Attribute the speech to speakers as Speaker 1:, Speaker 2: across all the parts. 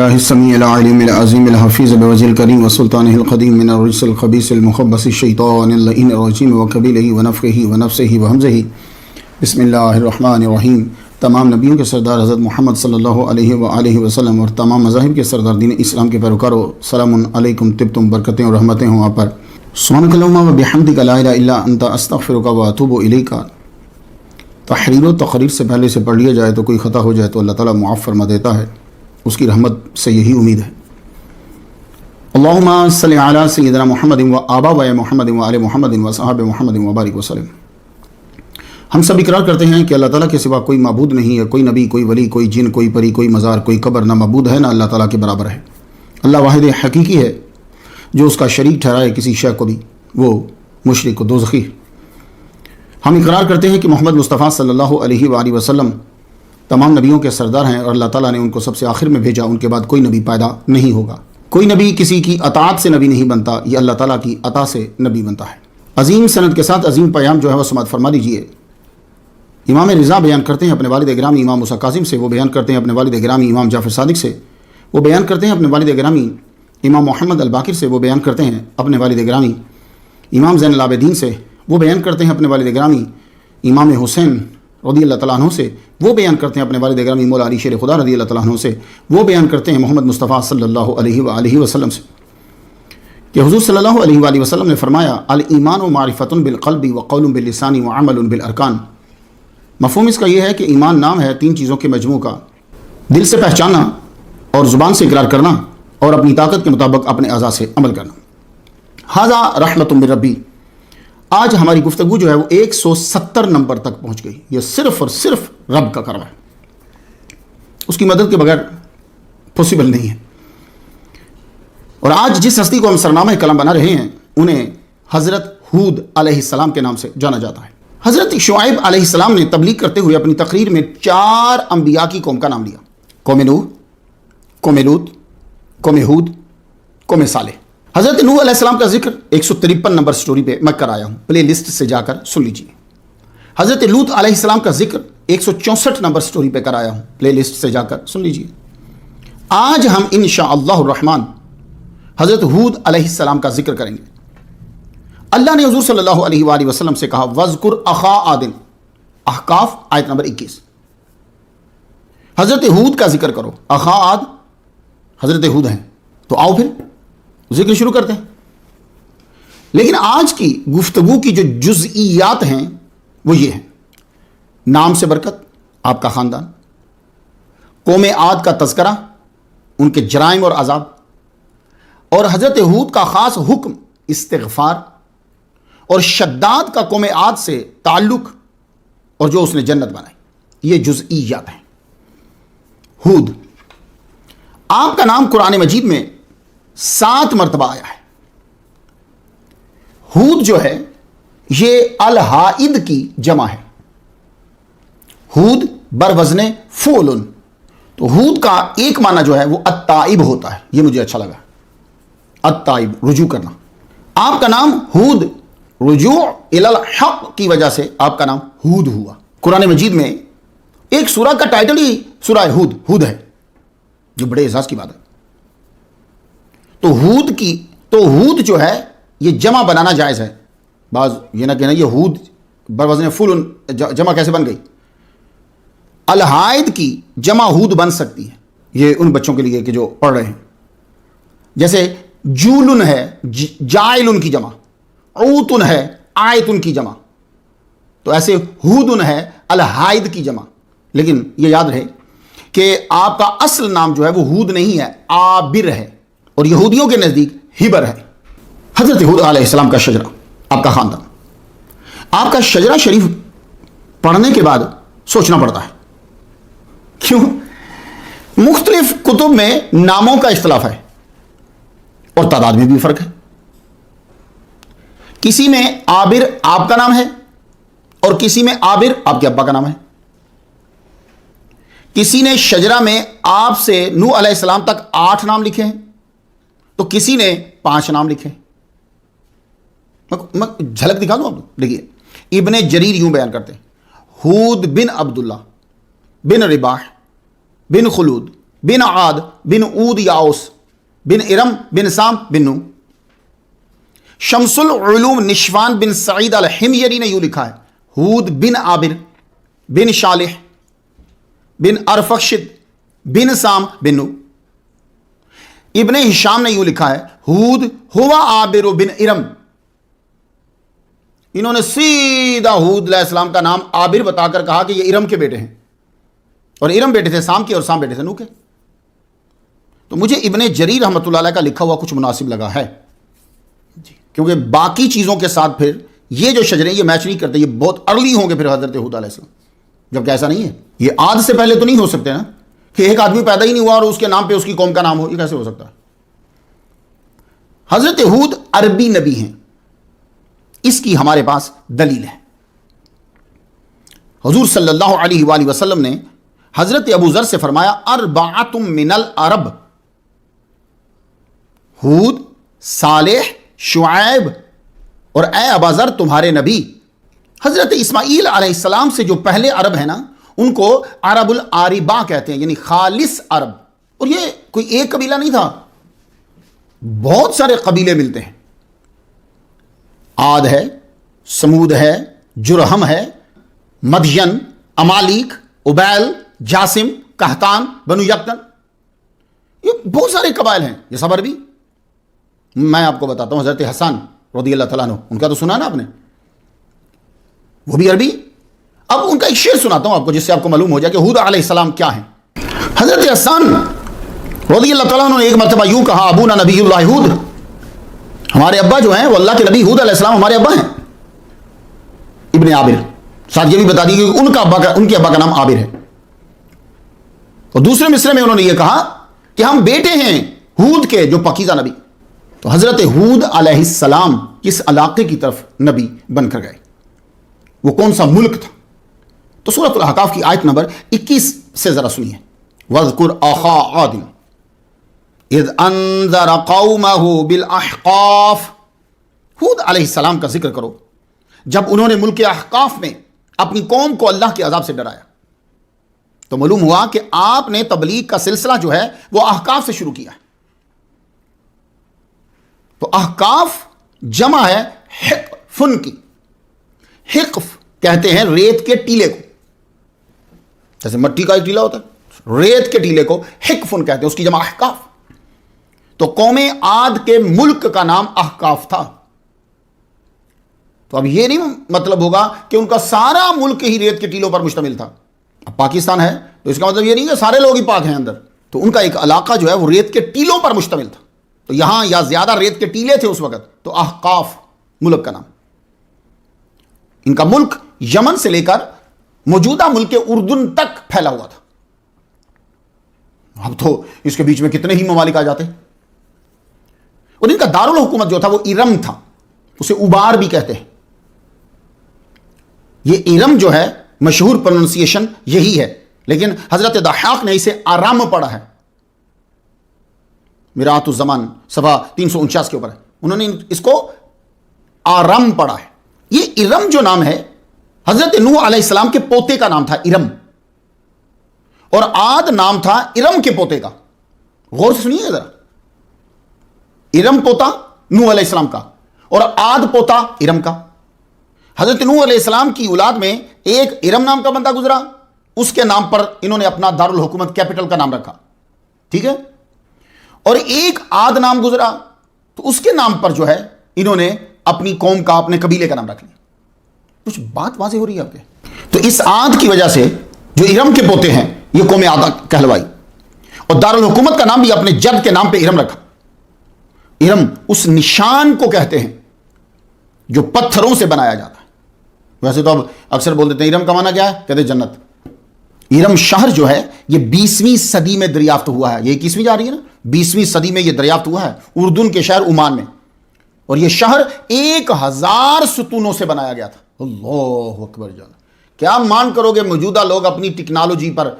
Speaker 1: باللہ السمیع العلیم العظیم الحفیظ بوجہ الکریم وسلطانہ القدیم من الرجس الخبیث المخبث الشیطان اللعین الرجیم وقبیلہ ونفخہ ونفسہ وہمزہ بسم اللہ الرحمن الرحیم۔ تمام نبیوں کے سردار حضرت محمد صلی اللہ علیہ وآلہ وسلم اور تمام مذاہب کے سردار دین اسلام کے پیروکاروں، سلام علیکم، طبتم، برکتیں اور رحمتیں ہوں آپ پر۔ سبحانک اللہم وبحمدک لا الہ الا انت استغفرک واتوب الیک۔ تحریر و تقریر سے پہلے سے پڑھ لیا جائے تو کوئی خطا ہو جائے تو اللہ تعالیٰ معاف فرما دیتا ہے، اس کی رحمت سے یہی امید ہے۔ اللہم صلی علی سیدنا محمد و آباء محمد و آل محمد و صحابہ محمد وبارک وسلم۔ ہم سب اقرار کرتے ہیں کہ اللہ تعالیٰ کے سوا کوئی معبود نہیں ہے، کوئی نبی، کوئی ولی، کوئی جن، کوئی پری، کوئی مزار، کوئی قبر نہ معبود ہے نہ اللہ تعالیٰ کے برابر ہے۔ اللہ واحد حقیقی ہے، جو اس کا شریک ٹھہرائے کسی شے کو بھی وہ مشرک و دوزخی ہے۔ ہم اقرار کرتے ہیں کہ محمد مصطفیٰ صلی اللہ علیہ وآلہ وسلم تمام نبیوں کے سردار ہیں اور اللہ تعالیٰ نے ان کو سب سے آخر میں بھیجا، ان کے بعد کوئی نبی پیدا نہیں ہوگا۔ کوئی نبی کسی کی اطاعت سے نبی نہیں بنتا، یہ اللہ تعالیٰ کی عطا سے نبی بنتا ہے۔ عظیم سند کے ساتھ عظیم پیام جو ہے وہ سماعت فرما لیجیے۔ امام رضا بیان کرتے ہیں اپنے والد گرامی امام موسیٰ کاظم سے، وہ بیان کرتے ہیں اپنے والد گرامی امام جعفر صادق سے، وہ بیان کرتے ہیں اپنے والد گرامی امام محمد الباقر سے، وہ بیان کرتے ہیں اپنے والد گرامی امام زین العابدین سے، وہ بیان کرتے ہیں اپنے والد گرامی امام حسین رضی اللہ تعالیٰ عنہ سے، وہ بیان کرتے ہیں اپنے والد گرامی مولا علی شیر خدا رضی اللہ تعالیٰ عنہ سے، وہ بیان کرتے ہیں محمد مصطفیٰ صلی اللہ علیہ وآلہ وسلم سے کہ حضور صلی اللہ علیہ وآلہ وسلم نے فرمایا، الایمان و معرفۃ بالقلب و قول باللسان و عمل بالارکان۔ مفہوم اس کا یہ ہے کہ ایمان نام ہے تین چیزوں کے مجموع کا، دل سے پہچاننا اور زبان سے اقرار کرنا اور اپنی طاقت کے مطابق اپنے اعضاء سے عمل کرنا۔ ھذا رحمۃ من ربی۔ آج ہماری گفتگو جو ہے وہ 170 نمبر تک پہنچ گئی۔ یہ صرف اور صرف رب کا کرم ہے، اس کی مدد کے بغیر پاسبل نہیں ہے۔ اور آج جس ہستی کو ہم سرنامہ کلام بنا رہے ہیں انہیں حضرت ہود علیہ السلام کے نام سے جانا جاتا ہے۔ حضرت شعیب علیہ السلام نے تبلیغ کرتے ہوئے اپنی تقریر میں 4 انبیاء کی قوم کا نام لیا: قوم نوح، قوم لوط، قوم ہود، قوم صالح۔ حضرت نوح علیہ السلام کا ذکر 153 نمبر سٹوری پہ میں کرایا ہوں، پلے لسٹ سے جا کر سن لیجیے۔ حضرت لوط علیہ السلام کا ذکر 164 نمبر سٹوری پہ کرایا ہوں، پلے لسٹ سے جا کر سن لیجیے۔ آج ہم انشاءاللہ الرحمن حضرت ہود علیہ السلام کا ذکر کریں گے۔ اللہ نے حضور صلی اللہ علیہ وآلہ وسلم سے کہا، وَاذْكُرْ أَخَا عَادٍ، احقاف آیت نمبر 21۔ حضرت ہود کا ذکر کرو۔ اخا عاد حضرت ہود ہیں، تو آؤ پھر ذکر شروع کرتے ہیں۔ لیکن آج کی گفتگو کی جو جزئیات ہیں وہ یہ ہیں: نام سے برکت، آپ کا خاندان، قوم عاد کا تذکرہ، ان کے جرائم اور عذاب، اور حضرت ہود کا خاص حکم استغفار، اور شداد کا قوم عاد سے تعلق اور جو اس نے جنت بنائی۔ یہ جزئیات ہیں۔ ہود، آپ کا نام قرآن مجید میں 7 مرتبہ آیا ہے۔ ہود جو ہے یہ الحائد کی جمع ہے۔ ہود بروزن فعل، تو ہود کا ایک معنی جو ہے وہ التائب ہوتا ہے۔ یہ مجھے اچھا لگا، التائب، رجوع کرنا۔ آپ کا نام ہود رجوع الی الحق کی وجہ سے آپ کا نام ہود ہوا۔ قرآن مجید میں ایک سورہ کا ٹائٹل ہی سورہ ہود ہے، جو بڑے اعزاز کی بات ہے۔ تو ہود جو ہے یہ جمع بنانا جائز ہے۔ بعض یہ نہ کہنا یہ ہود بروزن فعل جمع کیسے بن گئی۔ الحائد کی جمع ہود بن سکتی ہے، یہ ان بچوں کے لیے کہ جو پڑھ رہے ہیں۔ جیسے جولن ہے جائلن کی جمع، عوتن ہے آیتن کی جمع، تو ایسے ہودن ہے الحائد کی جمع۔ لیکن یہ یاد رہے کہ آپ کا اصل نام جو ہے وہ ہود نہیں ہے، عابر ہے، اور یہودیوں کے نزدیک ہبر ہے۔ حضرت ہود علیہ السلام کا شجرہ، آپ کا خاندان، آپ کا شجرہ شریف پڑھنے کے بعد سوچنا پڑتا ہے، کیوں؟ مختلف کتب میں ناموں کا اختلاف ہے اور تعداد میں بھی فرق ہے۔ کسی میں عابر آپ کا نام ہے اور کسی میں عابر آپ کے ابا کا نام ہے۔ کسی نے شجرہ میں آپ سے نوح علیہ السلام تک 8 نام لکھے ہیں تو کسی نے 5 نام لکھے ہیں۔ میں جھلک دکھا دوں آپ، دیکھیے ابن جریر یوں بیان کرتے ہیں، ہود بن عبداللہ بن رباح بن خلود بن عاد بن عود یا اوس بن ارم بن سام بن نو. شمس العلوم نشوان بن سعید الحمیری نے یوں لکھا ہے ہود بن عابر بن شالح بن ارفخشد بن سام بن نو. ابن ہشام نے یوں لکھا ہے ہود ہوا عابر بن ارم. انہوں نے سیدھا ہود علیہ السلام کا نام عابر بتا کر کہا کہ یہ ارم کے بیٹے ہیں، اور ارم بیٹے تھے سام کے اور سام بیٹے تھے نو کے. تو مجھے ابن جریر رحمۃ اللہ علیہ کا لکھا ہوا کچھ مناسب لگا ہے، کیونکہ باقی چیزوں کے ساتھ پھر یہ جو شجریں یہ میچ نہیں کرتے، یہ بہت ارلی ہوں گے پھر حضرت ہود علیہ السلام، جبکہ ایسا نہیں ہے. یہ عاد سے پہلے تو نہیں ہو سکتے نا کہ ایک آدمی پیدا ہی نہیں ہوا اور اس کے نام پہ اس کی قوم کا نام ہو، یہ کیسے ہو سکتا ہے؟ حضرت ہود عربی نبی ہیں، اس کی ہمارے پاس دلیل ہے. حضور صلی اللہ علیہ وآلہ وسلم نے حضرت ابو ذر سے فرمایا اربعۃ من العرب، ہود، صالح، شعیب اور اے ابا ذر تمہارے نبی. حضرت اسماعیل علیہ السلام سے جو پہلے عرب ہیں نا ان کو عرب العاربہ کہتے ہیں، یعنی خالص عرب. اور یہ کوئی ایک قبیلہ نہیں تھا، بہت سارے قبیلے ملتے ہیں. عاد ہے، سمود ہے، جرہم ہے، مدین، امالیک، ابیل، جاسم، قحطان، بنو یقطن، یہ بہت سارے قبائل ہیں. یہ سب عربی. میں آپ کو بتاتا ہوں حضرت حسن رضی اللہ تعالیٰ عنہ، ان کا تو سنا نا آپ نے، وہ بھی عربی. اب ان کا ایک شعر سناتا ہوں آپ کو جس سے آپ کو معلوم ہو جائے کہ ہود علیہ السلام کیا ہیں. حضرت حسن رضی اللہ تعالیٰ عنہ نے ایک مرتبہ یوں کہا ابونا نبی اللہ ہود، ہمارے ابا جو ہیں وہ اللہ کے نبی ہود علیہ السلام ہمارے ابا ہیں. ابن عابر، ساتھ یہ بھی بتا دی کہ ان کے ابا کا نام عابر ہے. اور دوسرے مصرے میں انہوں نے یہ کہا کہ ہم بیٹے ہیں ہود کے جو پاکیزہ نبی. تو حضرت ہود علیہ السلام کس علاقے کی طرف نبی بن کر گئے، وہ کون سا ملک تھا؟ تو سورۃ الاحقاف کی آیت نمبر 21 سے ذرا سنیے. وَاذْكُرْ أَخَا عَادٍ اذ انذر قومه بالاحقاف. ہود علیہ السلام کا ذکر کرو جب انہوں نے ملک احقاف میں اپنی قوم کو اللہ کے عذاب سے ڈرایا. تو معلوم ہوا کہ آپ نے تبلیغ کا سلسلہ جو ہے وہ احقاف سے شروع کیا ہے. تو احقاف جمع ہے حقفن کی. حقف کہتے ہیں ریت کے ٹیلے کو، جیسے مٹی کا ایک ٹیلا ہوتا ہے، ریت کے ٹیلے کو حقفن کہتے ہیں، اس کی جمع احقاف. تو قوم عاد کے ملک کا نام احقاف تھا. تو اب یہ نہیں مطلب ہوگا کہ ان کا سارا ملک ہی ریت کے ٹیلوں پر مشتمل تھا. اب پاکستان ہے تو اس کا مطلب یہ نہیں کہ سارے لوگ ہی پاک ہیں اندر. تو ان کا ایک علاقہ جو ہے وہ ریت کے ٹیلوں پر مشتمل تھا. تو یہاں یا زیادہ ریت کے ٹیلے تھے اس وقت، تو احقاف ملک کا نام. ان کا ملک یمن سے لے کر موجودہ ملک اردن تک پھیلا ہوا تھا. اب تو اس کے بیچ میں کتنے ہی ممالک آ جاتے. اور ان کا دارالحکومت جو تھا وہ ارم تھا، اسے ابار بھی کہتے ہیں. یہ ارم جو ہے مشہور پروننسیشن یہی ہے، لیکن حضرت ضحاک نے اسے آرام پڑھا ہے. میرات الزمان صفحہ 349 کے اوپر ہے، انہوں نے اس کو آرام پڑھا ہے. یہ ارم جو نام ہے حضرت نوح علیہ السلام کے پوتے کا نام تھا ارم، اور عاد نام تھا ارم کے پوتے کا. غور سے سنیے ذرا، ارم پوتا نوح علیہ السلام کا اور عاد پوتا ارم کا. حضرت نوح علیہ السلام کی اولاد میں ایک ارم نام کا بندہ گزرا، اس کے نام پر انہوں نے اپنا دارالحکومت کیپٹل کا نام رکھا، ٹھیک ہے. اور ایک عاد نام گزرا تو اس کے نام پر جو ہے انہوں نے اپنی قوم کا، اپنے قبیلے کا نام رکھ لیا. کچھ بات واضح ہو رہی ہے آپ کے؟ تو اس عاد کی وجہ سے جو ارم کے پوتے ہیں یہ قوم عاد کہلوائی، اور دارالحکومت کا نام بھی اپنے جد کے نام پہ ارم رکھا. ارم اس نشان کو کہتے ہیں جو پتھروں سے بنایا جاتا ہے. ویسے تو اب اکثر بول دیتے ہیں ارم کا معنی کیا ہے، کہتے ہیں جنت. ارم شہر جو ہے یہ 20ویں صدی میں دریافت ہوا ہے. یہ 21ویں جا رہی ہے نا، 20ویں صدی میں یہ دریافت ہوا ہے اردن کے شہر عمان میں. اور یہ شہر 1000 ستونوں سے بنایا گیا تھا. اللہ اکبر جانا. کیا مان کرو گے موجودہ لوگ اپنی ٹیکنالوجی پر،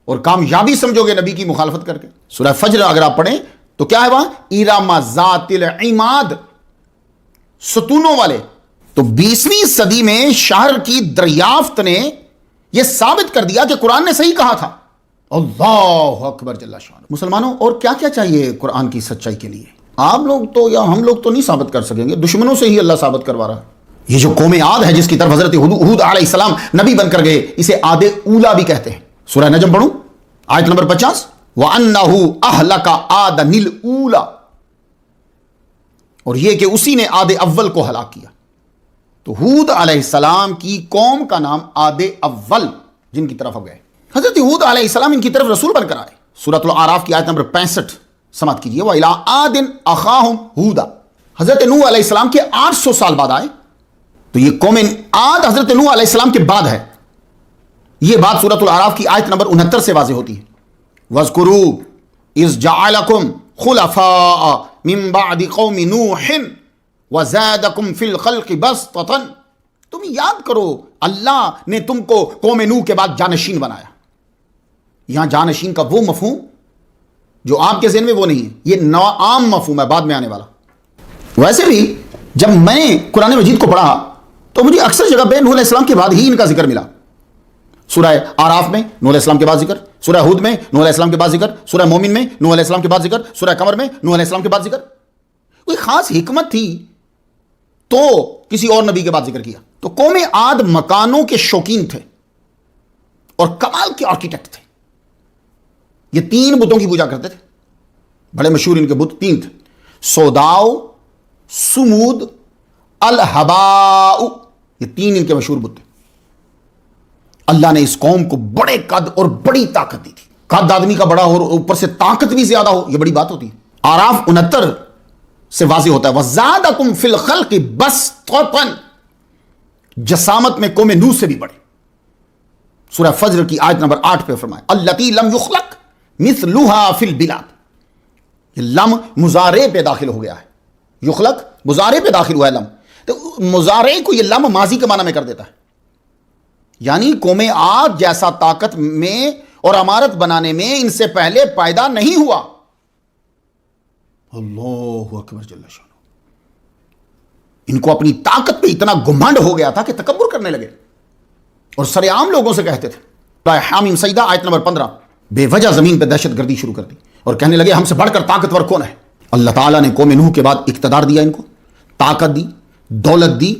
Speaker 1: اور کامیابی سمجھو گے نبی کی مخالفت کر کے. سورہ فجر اگر آپ پڑھیں تو کیا ہے وہاں، ارم ذات العماد، ستونوں والے. تو 20ویں صدی میں شہر کی دریافت نے یہ ثابت کر دیا کہ قرآن نے صحیح کہا تھا اللہ اکبر جل شانہ. مسلمانوں اور کیا کیا چاہیے قرآن کی سچائی کے لیے؟ آپ لوگ تو یا ہم لوگ تو نہیں ثابت کر سکیں گے، دشمنوں سے ہی اللہ ثابت کروا رہا ہے. یہ جو قوم عاد ہے جس کی طرف حضرت ہود علیہ السلام نبی بن کر گئے، اسے عاد اولا بھی کہتے ہیں. سورہ نجم پڑھوں آیت نمبر 50، وَأَنَّهُ أَهْلَكَ عَادًا الْأُولَى، اور یہ کہ اسی نے عاد اول کو ہلاک کیا. تو ہود علیہ السلام کی قوم کا نام عاد اول، جن کی طرف گئے. حضرت ہود علیہ السلام ان کی طرف رسول بن کر آئے. سورۃ الاعراف کی آیت نمبر 65 سماعت کیجیے. وَإِلَىٰ عَادٍ أَخَاهُمْ هُودًا، حضرت نوح علیہ السلام کے 800 سال بعد آئے. تو یہ قوم عاد حضرت نوح علیہ السلام کے بعد ہے. یہ بات سورۃ الاعراف کی آیت نمبر 69 سے واضح ہوتی ہے. وَاذْكُرُوا إِذْ جَعَلَكُمْ خُلَفَاءَ مِن بَعْدِ قَوْمِ نُوحٍ وَزَادَكُمْ فِي الْخَلْقِ بَسْطَةً، تم یاد کرو اللہ نے تم کو قوم نوح کے بعد جانشین بنایا. یہاں جانشین کا وہ مفہوم جو آپ کے ذہن میں وہ نہیں ہے، یہ عام مفہوم ہے، بعد میں آنے والا. ویسے بھی جب میں نے قرآن مجید کو پڑھا تو مجھے اکثر جگہ پہ نوح علیہ السلام کے بعد ہی ان کا ذکر ملا. سورہ آراف میں نوح علیہ السلام کے بعد ذکر، سورہ ہود میں نوح علیہ السلام کے بعد ذکر، سورہ مومن میں نوح علیہ السلام کے بعد ذکر، سورہ قمر میں نوح علیہ السلام کے بعد ذکر. کوئی خاص حکمت تھی تو کسی اور نبی کے بعد ذکر کیا. تو قوم عاد مکانوں کے شوقین تھے اور کمال کے آرکیٹیکٹ تھے. یہ 3 بتوں کی پوجا کرتے تھے. بڑے مشہور ان کے بت 3 تھے: سوداؤ، سمود، الہباؤ. یہ 3 ان کے مشہور بت تھے. اللہ نے اس قوم کو بڑے قد اور بڑی طاقت دی تھی. قد آدمی کا بڑا ہو اور اوپر سے طاقت بھی زیادہ ہو، یہ بڑی بات ہوتی ہے. آراف 69 سے واضح ہوتا ہے وَزَادَكُمْ فِي الْخَلْقِ بَسْطَةً، جسامت میں قوم نوح سے بھی بڑے. سورہ فجر کی آیت نمبر 8 پہ فرمایا الَّتِي لَمْ يُخْلَقْ مِثْلُهَا فِي الْبِلَادِ. یہ لم مضارع پہ داخل ہو گیا ہے. یخلق مضارع پہ داخل ہوا ہے لم، تو مضارع کو یہ لم ماضی کے معنی میں کر دیتا ہے. یعنی قوم عاد جیسا طاقت میں اور عمارت بنانے میں ان سے پہلے پیدا نہیں ہوا. اللہ اکبر جل شانہ. ان کو اپنی طاقت پہ اتنا گھمنڈ ہو گیا تھا کہ تکبر کرنے لگے اور سر عام لوگوں سے کہتے تھے. حامیم سجدہ آیت نمبر 15، بے وجہ زمین پہ دہشت گردی شروع کر دی اور کہنے لگے ہم سے بڑھ کر طاقتور کون ہے. اللہ تعالیٰ نے قوم نوح کے بعد اقتدار دیا، ان کو طاقت دی، دولت دی،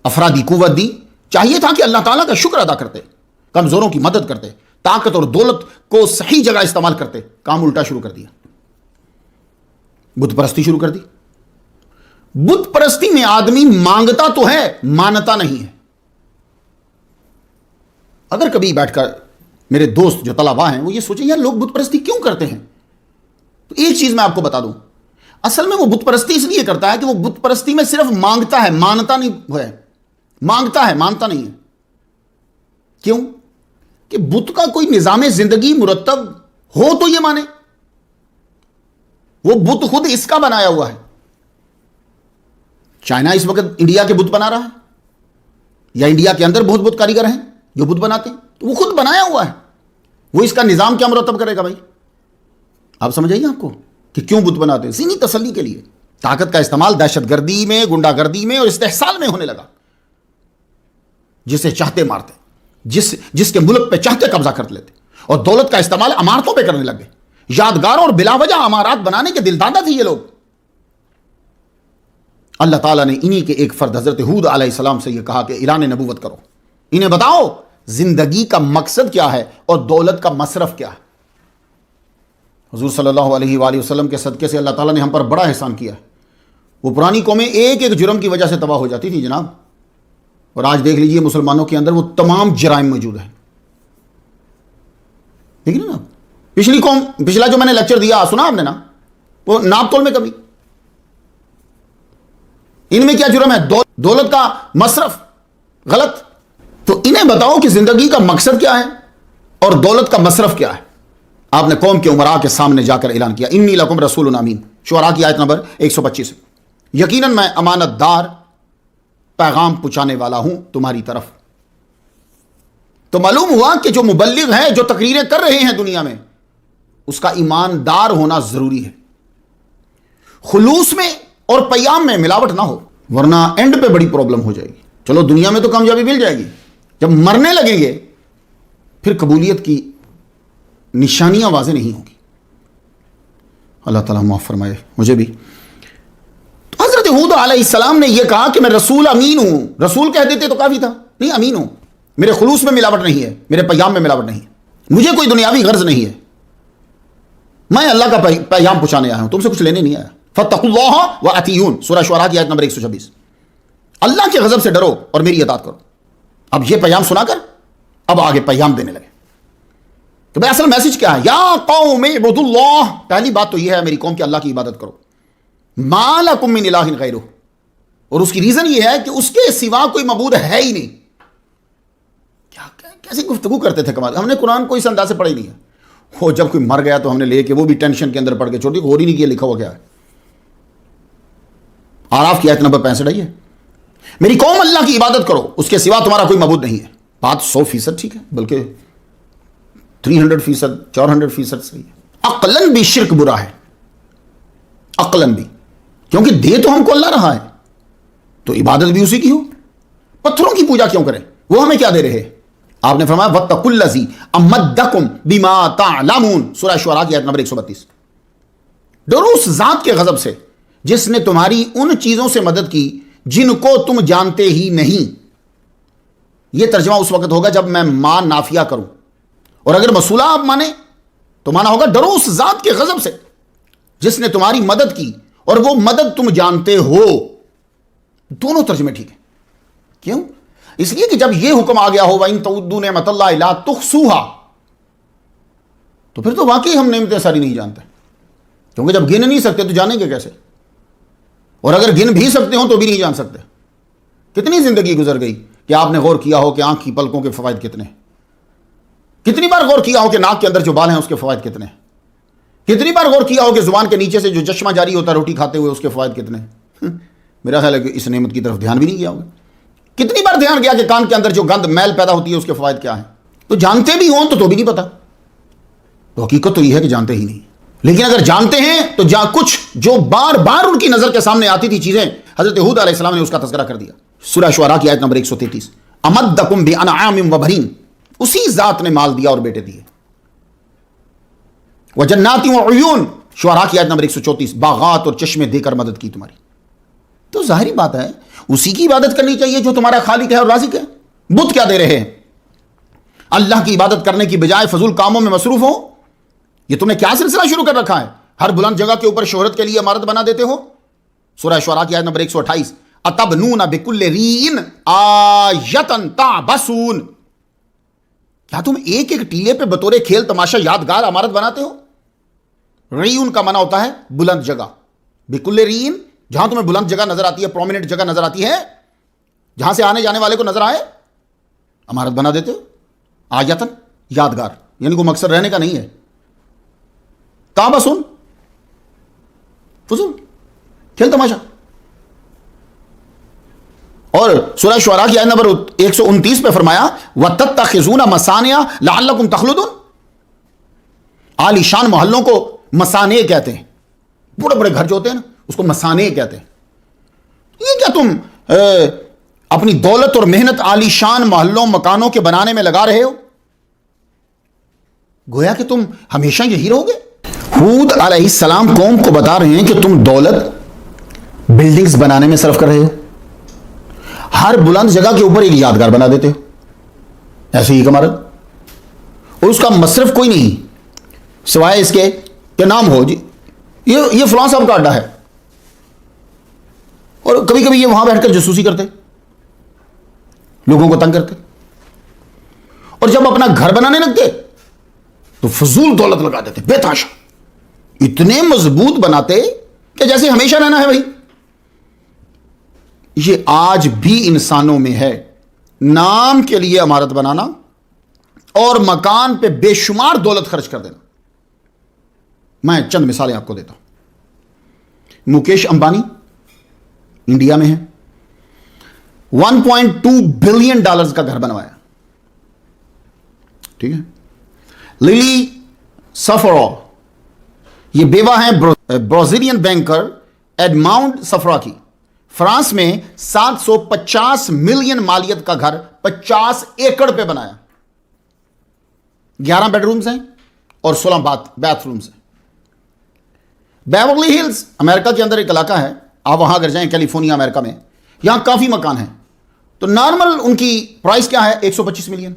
Speaker 1: افرادی قوت دی. چاہیے تھا کہ اللہ تعالیٰ کا شکر ادا کرتے، کمزوروں کی مدد کرتے، طاقت اور دولت کو صحیح جگہ استعمال کرتے. کام الٹا شروع کر دیا، بت پرستی شروع کر دی. بت پرستی میں آدمی مانگتا تو ہے، مانتا نہیں ہے. اگر کبھی بیٹھ کر میرے دوست جو طلباء ہیں وہ یہ سوچیں یار لوگ بت پرستی کیوں کرتے ہیں، تو ایک چیز میں آپ کو بتا دوں، اصل میں وہ بت پرستی اس لیے کرتا ہے کہ وہ بت پرستی میں صرف مانگتا ہے، مانتا نہیں ہے. مانگتا ہے، مانتا نہیں ہے. کیوں؟ کہ بت کا کوئی نظام زندگی مرتب ہو تو یہ مانے. وہ بت خود اس کا بنایا ہوا ہے. چائنا اس وقت انڈیا کے بت بنا رہا ہے، یا انڈیا کے اندر بہت بت کاریگر ہیں جو بت بناتے ہیں، تو وہ خود بنایا ہوا ہے. وہ اس کا نظام کیا مرتب کرے گا بھائی؟ آپ سمجھ آئیے آپ کو کہ کیوں بت بناتے ہیں؟ ذہنی تسلی کے لیے. طاقت کا استعمال دہشت گردی میں، گنڈا گردی میں اور استحصال میں ہونے لگا. جسے چاہتے مارتے، جس کے ملک پہ چاہتے قبضہ کر لیتے، اور دولت کا استعمال عمارتوں پہ کرنے لگے. یادگاروں اور بلا وجہ عمارات بنانے کے دلدادہ تھے یہ لوگ. اللہ تعالیٰ نے انہی کے ایک فرد حضرت ہود علیہ السلام سے یہ کہا کہ اعلان نبوت کرو، انہیں بتاؤ زندگی کا مقصد کیا ہے اور دولت کا مصرف کیا ہے. حضور صلی اللہ علیہ وآلہ وسلم کے صدقے سے اللہ تعالیٰ نے ہم پر بڑا احسان کیا ہے. وہ پرانی قومیں ایک ایک جرم کی وجہ سے تباہ ہو جاتی تھی جناب، اور آج دیکھ لیجئے مسلمانوں کے اندر وہ تمام جرائم موجود ہیں. دیکھیں نا، پچھلا جو میں نے لیکچر دیا سنا آپ نے نا، وہ ناپ تول میں کمی. ان میں کیا جرم ہے؟ دولت کا مصرف غلط. تو انہیں بتاؤ کہ زندگی کا مقصد کیا ہے اور دولت کا مصرف کیا ہے. آپ نے قوم کے عمراء کے سامنے جا کر اعلان کیا انی لکم رسول امین. شعراء کی آیت نمبر 125. یقیناً میں امانت دار پیغام پہنچانے والا ہوں تمہاری طرف. تو معلوم ہوا کہ جو مبلغ ہے، جو تقریریں کر رہے ہیں دنیا میں، اس کا ایماندار ہونا ضروری ہے. خلوص میں اور پیام میں ملاوٹ نہ ہو، ورنہ اینڈ پہ بڑی پرابلم ہو جائے گی. چلو دنیا میں تو کامیابی مل جائے گی، جب مرنے لگیں گے پھر قبولیت کی نشانیاں واضح نہیں ہوگی. اللہ تعالیٰ معاف فرمائے مجھے بھی. تو حضرت ہود علیہ السلام نے یہ کہا کہ میں رسول امین ہوں. رسول کہہ دیتے تو کافی تھا. نہیں، امین ہوں، میرے خلوص میں ملاوٹ نہیں ہے، میرے پیام میں ملاوٹ نہیں ہے، مجھے کوئی دنیاوی غرض نہیں ہے، میں اللہ کا پیام پہنچانے آیا ہوں، تم سے کچھ لینے نہیں آیا. فاتقوا اللہ واطیعون، سورہ شعراء کی آیت نمبر 126. اللہ کے غضب سے ڈرو اور میری اطاعت کرو. اب یہ پیام سنا کر اب آگے پیام دینے لگے. تو بھائی اصل میسج کیا ہے؟ یا قوم اعبدوا اللہ. پہلی بات تو یہ ہے میری قوم کی اللہ کی عبادت کرو. ما لکم من الہ غیرہ. اور اس کی ریزن یہ ہے کہ اس کے سوا کوئی معبود ہے ہی نہیں. کیسی گفتگو کرتے تھے کمال. ہم نے قرآن کو اس انداز سے پڑھا ہی نہیں ہے. وہ جب کوئی مر گیا تو ہم نے لے کے وہ بھی ٹینشن کے اندر پڑھ کے چھوڑ دی. غور ہی نہیں کیا لکھا ہوا کیا ہے. آراف کی آیت نمبر 65 ہے. میری قوم اللہ کی عبادت کرو، اس کے سوا تمہارا کوئی معبود نہیں ہے. بات 100% ٹھیک ہے، بلکہ 300%، 400% صحیح ہے. عقلاً بھی شرک برا ہے، عقلاً بھی، کیونکہ دے تو ہم کو اللہ رہا ہے تو عبادت بھی اسی کی ہو. پتھروں کی پوجا کیوں کریں؟ وہ ہمیں کیا دے رہے ہیں؟ آپ نے فرمایا وَاتَّقُوا الَّذِي أَمَدَّكُم بِمَا تَعْلَمُونَ، سورہ شعراء کی آیت نمبر 132. ڈرو اس ذات کے غضب سے جس نے تمہاری ان چیزوں سے مدد کی جن کو تم جانتے ہی نہیں. یہ ترجمہ اس وقت ہوگا جب میں ما نافیہ کروں، اور اگر مسئولہ آپ مانے تو مانا ہوگا ڈرو اس ذات کے غضب سے جس نے تمہاری مدد کی اور وہ مدد تم جانتے ہو. دونوں ترجمے ٹھیک ہیں. کیوں؟ اس لیے کہ جب یہ حکم آ گیا ہو وَإِن تَعُدُّوا نِعْمَتَ اللَّهِ لَا تُحْصُوهَا، تو پھر تو واقعی ہم نعمتیں ساری نہیں جانتے، کیونکہ جب گن نہیں سکتے تو جانیں گے کیسے؟ اور اگر گن بھی سکتے ہوں تو بھی نہیں جان سکتے. کتنی زندگی گزر گئی کہ آپ نے غور کیا ہو کہ آنکھ کی پلکوں کے فوائد کتنے ہیں؟ کتنی بار غور کیا ہو کہ ناک کے اندر جو بال ہیں اس کے فوائد کتنے ہیں؟ کتنی بار غور کیا ہو کہ زبان کے نیچے سے جو چشمہ جاری ہوتا ہے روٹی کھاتے ہوئے اس کے فوائد کتنے ہیں؟ میرا خیال ہے کہ اس نعمت کی طرف دھیان بھی نہیں کیا ہوگا. کتنی بار دھیان گیا کہ کان کے اندر جو گند میل پیدا ہوتی ہے اس کے فوائد کیا ہیں؟ تو جانتے بھی ہوں تو بھی نہیں پتا. تو حقیقت تو یہ ہے کہ جانتے ہی نہیں. لیکن اگر جانتے ہیں تو کچھ جو بار بار ان کی نظر کے سامنے آتی تھی چیزیں، حضرت ہود علیہ السلام نے اس کا تذکرہ کر دیا. سورہ شعراء کی آیت نمبر 133. امدکم بانعام وبنین، اسی ذات نے مال دیا اور بیٹے دیے. وجنات وعیون، شعراء کی آیت نمبر 134. باغات اور چشمے دے کر مدد کی تمہاری. تو ظاہری بات ہے اسی کی عبادت کرنی چاہیے جو تمہارا خالق ہے اور رازق ہے. بت کیا دے رہے ہیں؟ اللہ کی عبادت کرنے کی بجائے فضول کاموں میں مصروف ہو. یہ تم نے کیا سلسلہ شروع کر رکھا ہے؟ ہر بلند جگہ کے اوپر شہرت کے لیے عمارت بنا دیتے ہو. سورہ شعراء کی آیت نمبر 128. اتبنون بکل ریء آیۃ تعبثون، کیا تم ایک ایک ٹیلے پہ بطور کھیل تماشا یادگار عمارت بناتے ہو؟ ریون کا معنی ہوتا ہے بلند جگہ. بکل ریء، جہاں تمہیں بلند جگہ نظر آتی ہے، پرومیننٹ جگہ نظر آتی ہے، جہاں سے آنے جانے والے کو نظر آئے، عمارت بنا دیتے ہو. آیتن، یادگار، یعنی کوئی مقصد رہنے کا نہیں ہے. تابسون، فضول کھیل تماشا. اور سورہ شعراء کی آیت نمبر 129 پہ فرمایا وَتَتَّخِذُونَ مَصَانِعَ لَعَلَّكُمْ تَخْلُدُونَ. عالی شان محلوں کو مسانے کہتے ہیں. بڑے بڑے گھر جو ہوتے ہیں نا اس کو مسانے کہتے ہیں. یہ کیا تم اپنی دولت اور محنت عالی شان محلوں مکانوں کے بنانے میں لگا رہے ہو؟ گویا کہ تم ہمیشہ یہی رہو گے. ہود علیہ السلام قوم کو بتا رہے ہیں کہ تم دولت بلڈنگز بنانے میں صرف کر رہے ہو، ہر بلند جگہ کے اوپر ایک یادگار بنا دیتے ہو، ایسے ہی عمارت، اور اس کا مصرف کوئی نہیں سوائے اس کے کہ نام ہو جی یہ فلاں صاحب کا اڈا ہے. اور کبھی کبھی یہ وہاں بیٹھ کر جاسوسی کرتے، لوگوں کو تنگ کرتے، اور جب اپنا گھر بنانے لگتے تو فضول دولت لگا دیتے بے تحاشا، اتنے مضبوط بناتے کہ جیسے ہمیشہ رہنا ہے. بھائی یہ آج بھی انسانوں میں ہے، نام کے لیے عمارت بنانا اور مکان پہ بے شمار دولت خرچ کر دینا. میں چند مثالیں آپ کو دیتا ہوں. مکیش امبانی انڈیا میں ہے، $1.2 بلین کا گھر بنوایا. ٹھیک ہے. للی سفرا، یہ بیوہ ہیں برازیلین بینکر ایڈماؤنڈ سفرا کی. فرانس میں 750 ملین مالیت کا گھر 50 ایکڑ پہ بنایا. 11 بیڈ رومز ہیں، اور 16 بیتھ رومز ہیں. بیورلی ہلز امریکہ کے اندر ایک علاقہ ہے, آپ وہاں اگر جائیں کیلیفورنیا امریکہ میں, یہاں کافی مکان ہیں. تو نارمل ان کی پرائس کیا ہے؟ 125 ملین,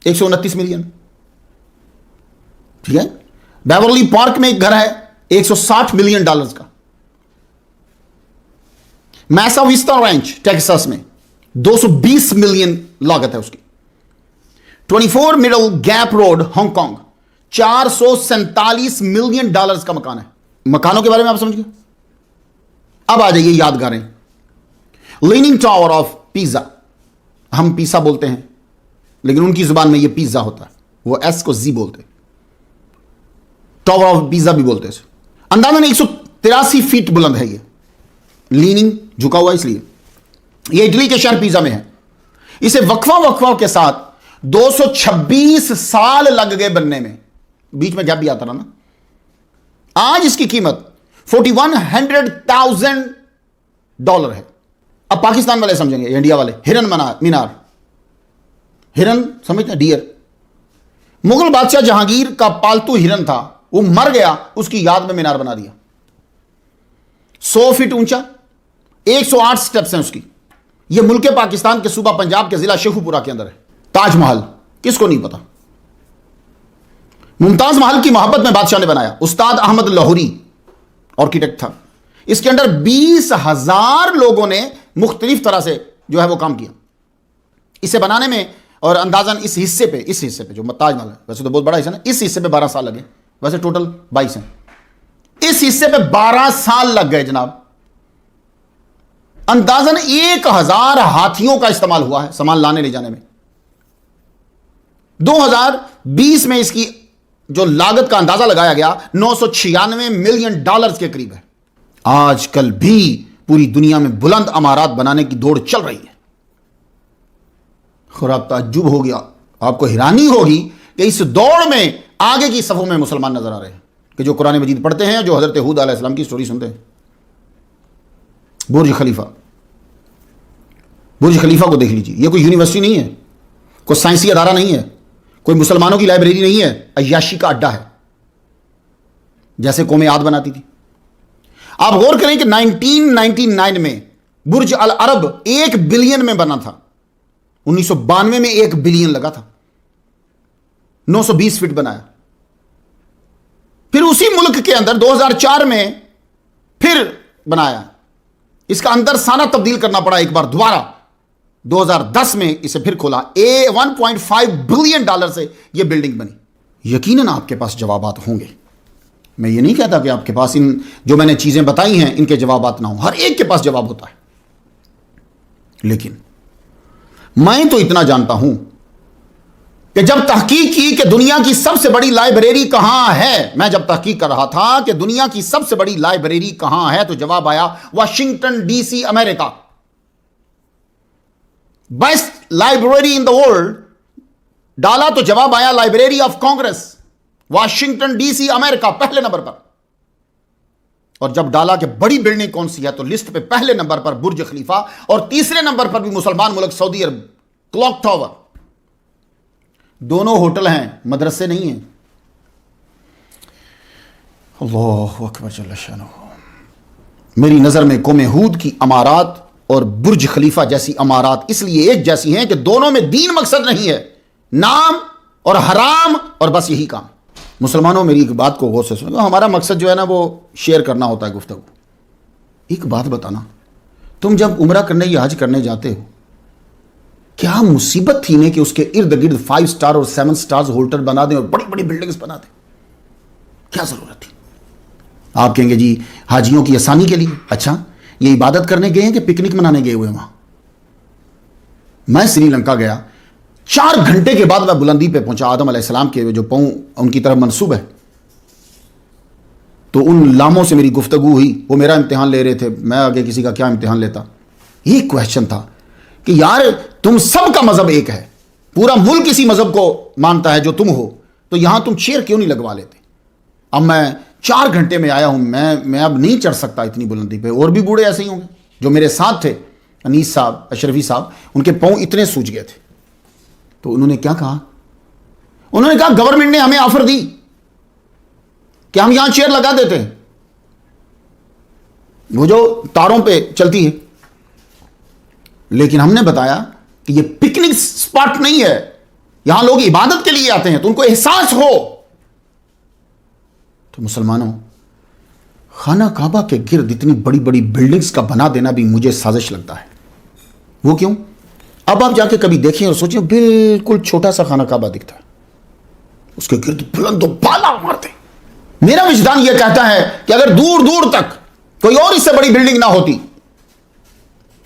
Speaker 1: 129 ملین. ٹھیک ہے. بیورلی پارک میں ایک گھر ہے $160 ملین کا. میسا وستا رینچ ٹیکساس میں 220 ملین لاگت ہے اس کی. 24 middle gap road Hong Kong 447 million dollars کا مکان ہے. مکانوں کے بارے میں آپ سمجھ گئے. اب آ جائیے یادگاریں. لیننگ ٹاور آف پیزا, ہم پیزا بولتے ہیں لیکن ان کی زبان میں یہ پیزا ہوتا ہے, وہ ایس کو زی بولتے ہیں, ٹاور آف پیزا بھی بولتے ہیں. اندازاً 183 فیٹ بلند ہے یہ. لیننگ جھکا ہوا اس لیے. یہ اٹلی کے شہر پیزا میں ہے. اسے وقفہ کے ساتھ 226 سال لگ گئے بننے میں, بیچ میں گیپ بھی آتا رہا نا. آج اس کی قیمت $4,100,000 ہے. اب پاکستان والے سمجھیں گے, انڈیا والے, ہرن مینار, ہرن سمجھتے ہیں, ڈیئر. مغل بادشاہ جہانگیر کا پالتو ہرن تھا, وہ مر گیا, اس کی یاد میں مینار بنا دیا. 100 فٹ اونچا, 108 سٹیپس ہیں اس کی. یہ ملک پاکستان کے صوبہ پنجاب کے ضلع شیخو پورہ کے اندر ہے. تاج محل کس کو نہیں پتا. ممتاز محل کی محبت میں بادشاہ نے بنایا. استاد احمد لاہوری آرکیٹیکٹ تھا. اس کے اندر 20,000 لوگوں نے مختلف طرح سے جو ہے وہ کام کیا اسے بنانے میں. اور اندازاً اس حصے پہ جو تاج محل ہے, ویسے تو بہت بڑا حصہ نا, اس حصے پہ 12 سال لگے. ویسے ٹوٹل 22 ہیں. اس حصے پہ 12 سال لگ گئے جناب. اندازاً 1,000 ہاتھیوں کا استعمال ہوا ہے سامان لانے لے جانے میں. 2020 میں اس کی جو لاگت کا اندازہ لگایا گیا $996 ملین کے قریب ہے. آج کل بھی پوری دنیا میں بلند عمارات بنانے کی دوڑ چل رہی ہے. اور آپ تعجب ہو گیا, آپ کو حیرانی ہوگی کہ اس دوڑ میں آگے کی صفوں میں مسلمان نظر آ رہے ہیں کہ جو قرآن مجید پڑھتے ہیں, جو حضرت ہود علیہ السلام کی سٹوری سنتے ہیں. برج خلیفہ کو دیکھ لیجیے. یہ کوئی یونیورسٹی نہیں ہے, کوئی سائنسی ادارہ نہیں ہے, کوئی مسلمانوں کی لائبریری نہیں ہے, عیاشی کا اڈا ہے جیسے قوم عاد بناتی تھی. آپ غور کریں کہ 1999 میں برج العرب 1 بلین میں بنا تھا. 1992 میں 1 بلین لگا تھا. 920 فٹ بنایا. پھر اسی ملک کے اندر 2004 میں پھر بنایا. اس کا اندر سانہ تبدیل کرنا پڑا ایک بار دوبارہ. 2010 میں اسے پھر کھولا. $1.5 بلین سے یہ بلڈنگ بنی. یقیناً آپ کے پاس جوابات ہوں گے. میں یہ نہیں کہتا کہ آپ کے پاس ان جو میں نے چیزیں بتائی ہیں ان کے جوابات نہ ہوں. ہر ایک کے پاس جواب ہوتا ہے. لیکن میں تو اتنا جانتا ہوں کہ جب تحقیق کی کہ دنیا کی سب سے بڑی لائبریری کہاں ہے, میں جب تحقیق کر رہا تھا کہ دنیا کی سب سے بڑی لائبریری کہاں ہے, تو جواب آیا واشنگٹن ڈی سی امریکہ. Best library in the world ڈالا تو جواب آیا library of Congress, Washington DC سی امریکہ پہلے نمبر پر. اور جب ڈالا کہ بڑی بلڈنگ کون سی ہے, تو لسٹ پہ پہلے نمبر پر برج خلیفہ, اور تیسرے نمبر پر بھی مسلمان ملک سعودی عرب کلاک ٹاور. دونوں ہوٹل ہیں, مدرسے نہیں ہیں. اللہ اکبر جل شانہ. میری نظر میں قوم ہود کی عمارات اور برج خلیفہ جیسی عمارات اس لیے ایک جیسی ہیں کہ دونوں میں دین مقصد نہیں ہے, نام اور حرام اور بس یہی کام. مسلمانوں میری ایک بات کو غور سے سنو. ہمارا مقصد جو ہے نا وہ شیئر کرنا ہوتا ہے گفتگو. ایک بات بتانا, تم جب عمرہ کرنے یا حج کرنے جاتے ہو, کیا مصیبت تھی نے کہ اس کے ارد گرد 5 سٹار اور 7 سٹارز ہوٹل بنا دیں اور بڑی بڑی بلڈنگز بنا دیں؟ کیا ضرورت تھی؟ آپ کہیں گے جی حاجیوں کی آسانی کے لیے. اچھا, یہ عبادت کرنے گئے ہیں کہ پکنک منانے گئے ہوئے وہاں؟ میں سری لنکا گیا, 4 گھنٹے کے بعد میں بلندی پہ پہنچا. آدم علیہ السلام کے جو پاؤں ان کی طرف منسوب ہے, تو ان لاموں سے میری گفتگو ہوئی. وہ میرا امتحان لے رہے تھے, میں آگے کسی کا کیا امتحان لیتا. ایک کویشچن تھا کہ یار تم سب کا مذہب ایک ہے, پورا ملک اسی مذہب کو مانتا ہے جو تم ہو, تو یہاں تم چیئر کیوں نہیں لگوا لیتے؟ اب میں 4 گھنٹے میں آیا ہوں, میں اب نہیں چڑھ سکتا اتنی بلندی پہ. اور بھی بوڑھے ایسے ہی ہوں گے جو میرے ساتھ تھے, انیس صاحب, اشرفی صاحب, ان کے پاؤں اتنے سوج گئے تھے. تو انہوں نے کیا کہا؟ انہوں نے کہا گورنمنٹ نے ہمیں آفر دی کہ ہم یہاں چیئر لگا دیتے ہیں، وہ جو تاروں پہ چلتی ہے، لیکن ہم نے بتایا کہ یہ پکنک سپاٹ نہیں ہے، یہاں لوگ عبادت کے لیے آتے ہیں، تو ان کو احساس ہو۔ تو مسلمانوں، خانہ کعبہ کے گرد اتنی بڑی بڑی بلڈنگز کا بنا دینا بھی مجھے سازش لگتا ہے۔ وہ کیوں؟ اب آپ جا کے کبھی دیکھیں اور سوچیں، بالکل چھوٹا سا خانہ کعبہ دکھتا ہے، اس کے گرد بلند و بالا عمارتیں۔ میرا وجدان یہ کہتا ہے کہ اگر دور دور تک کوئی اور اس سے بڑی بلڈنگ نہ ہوتی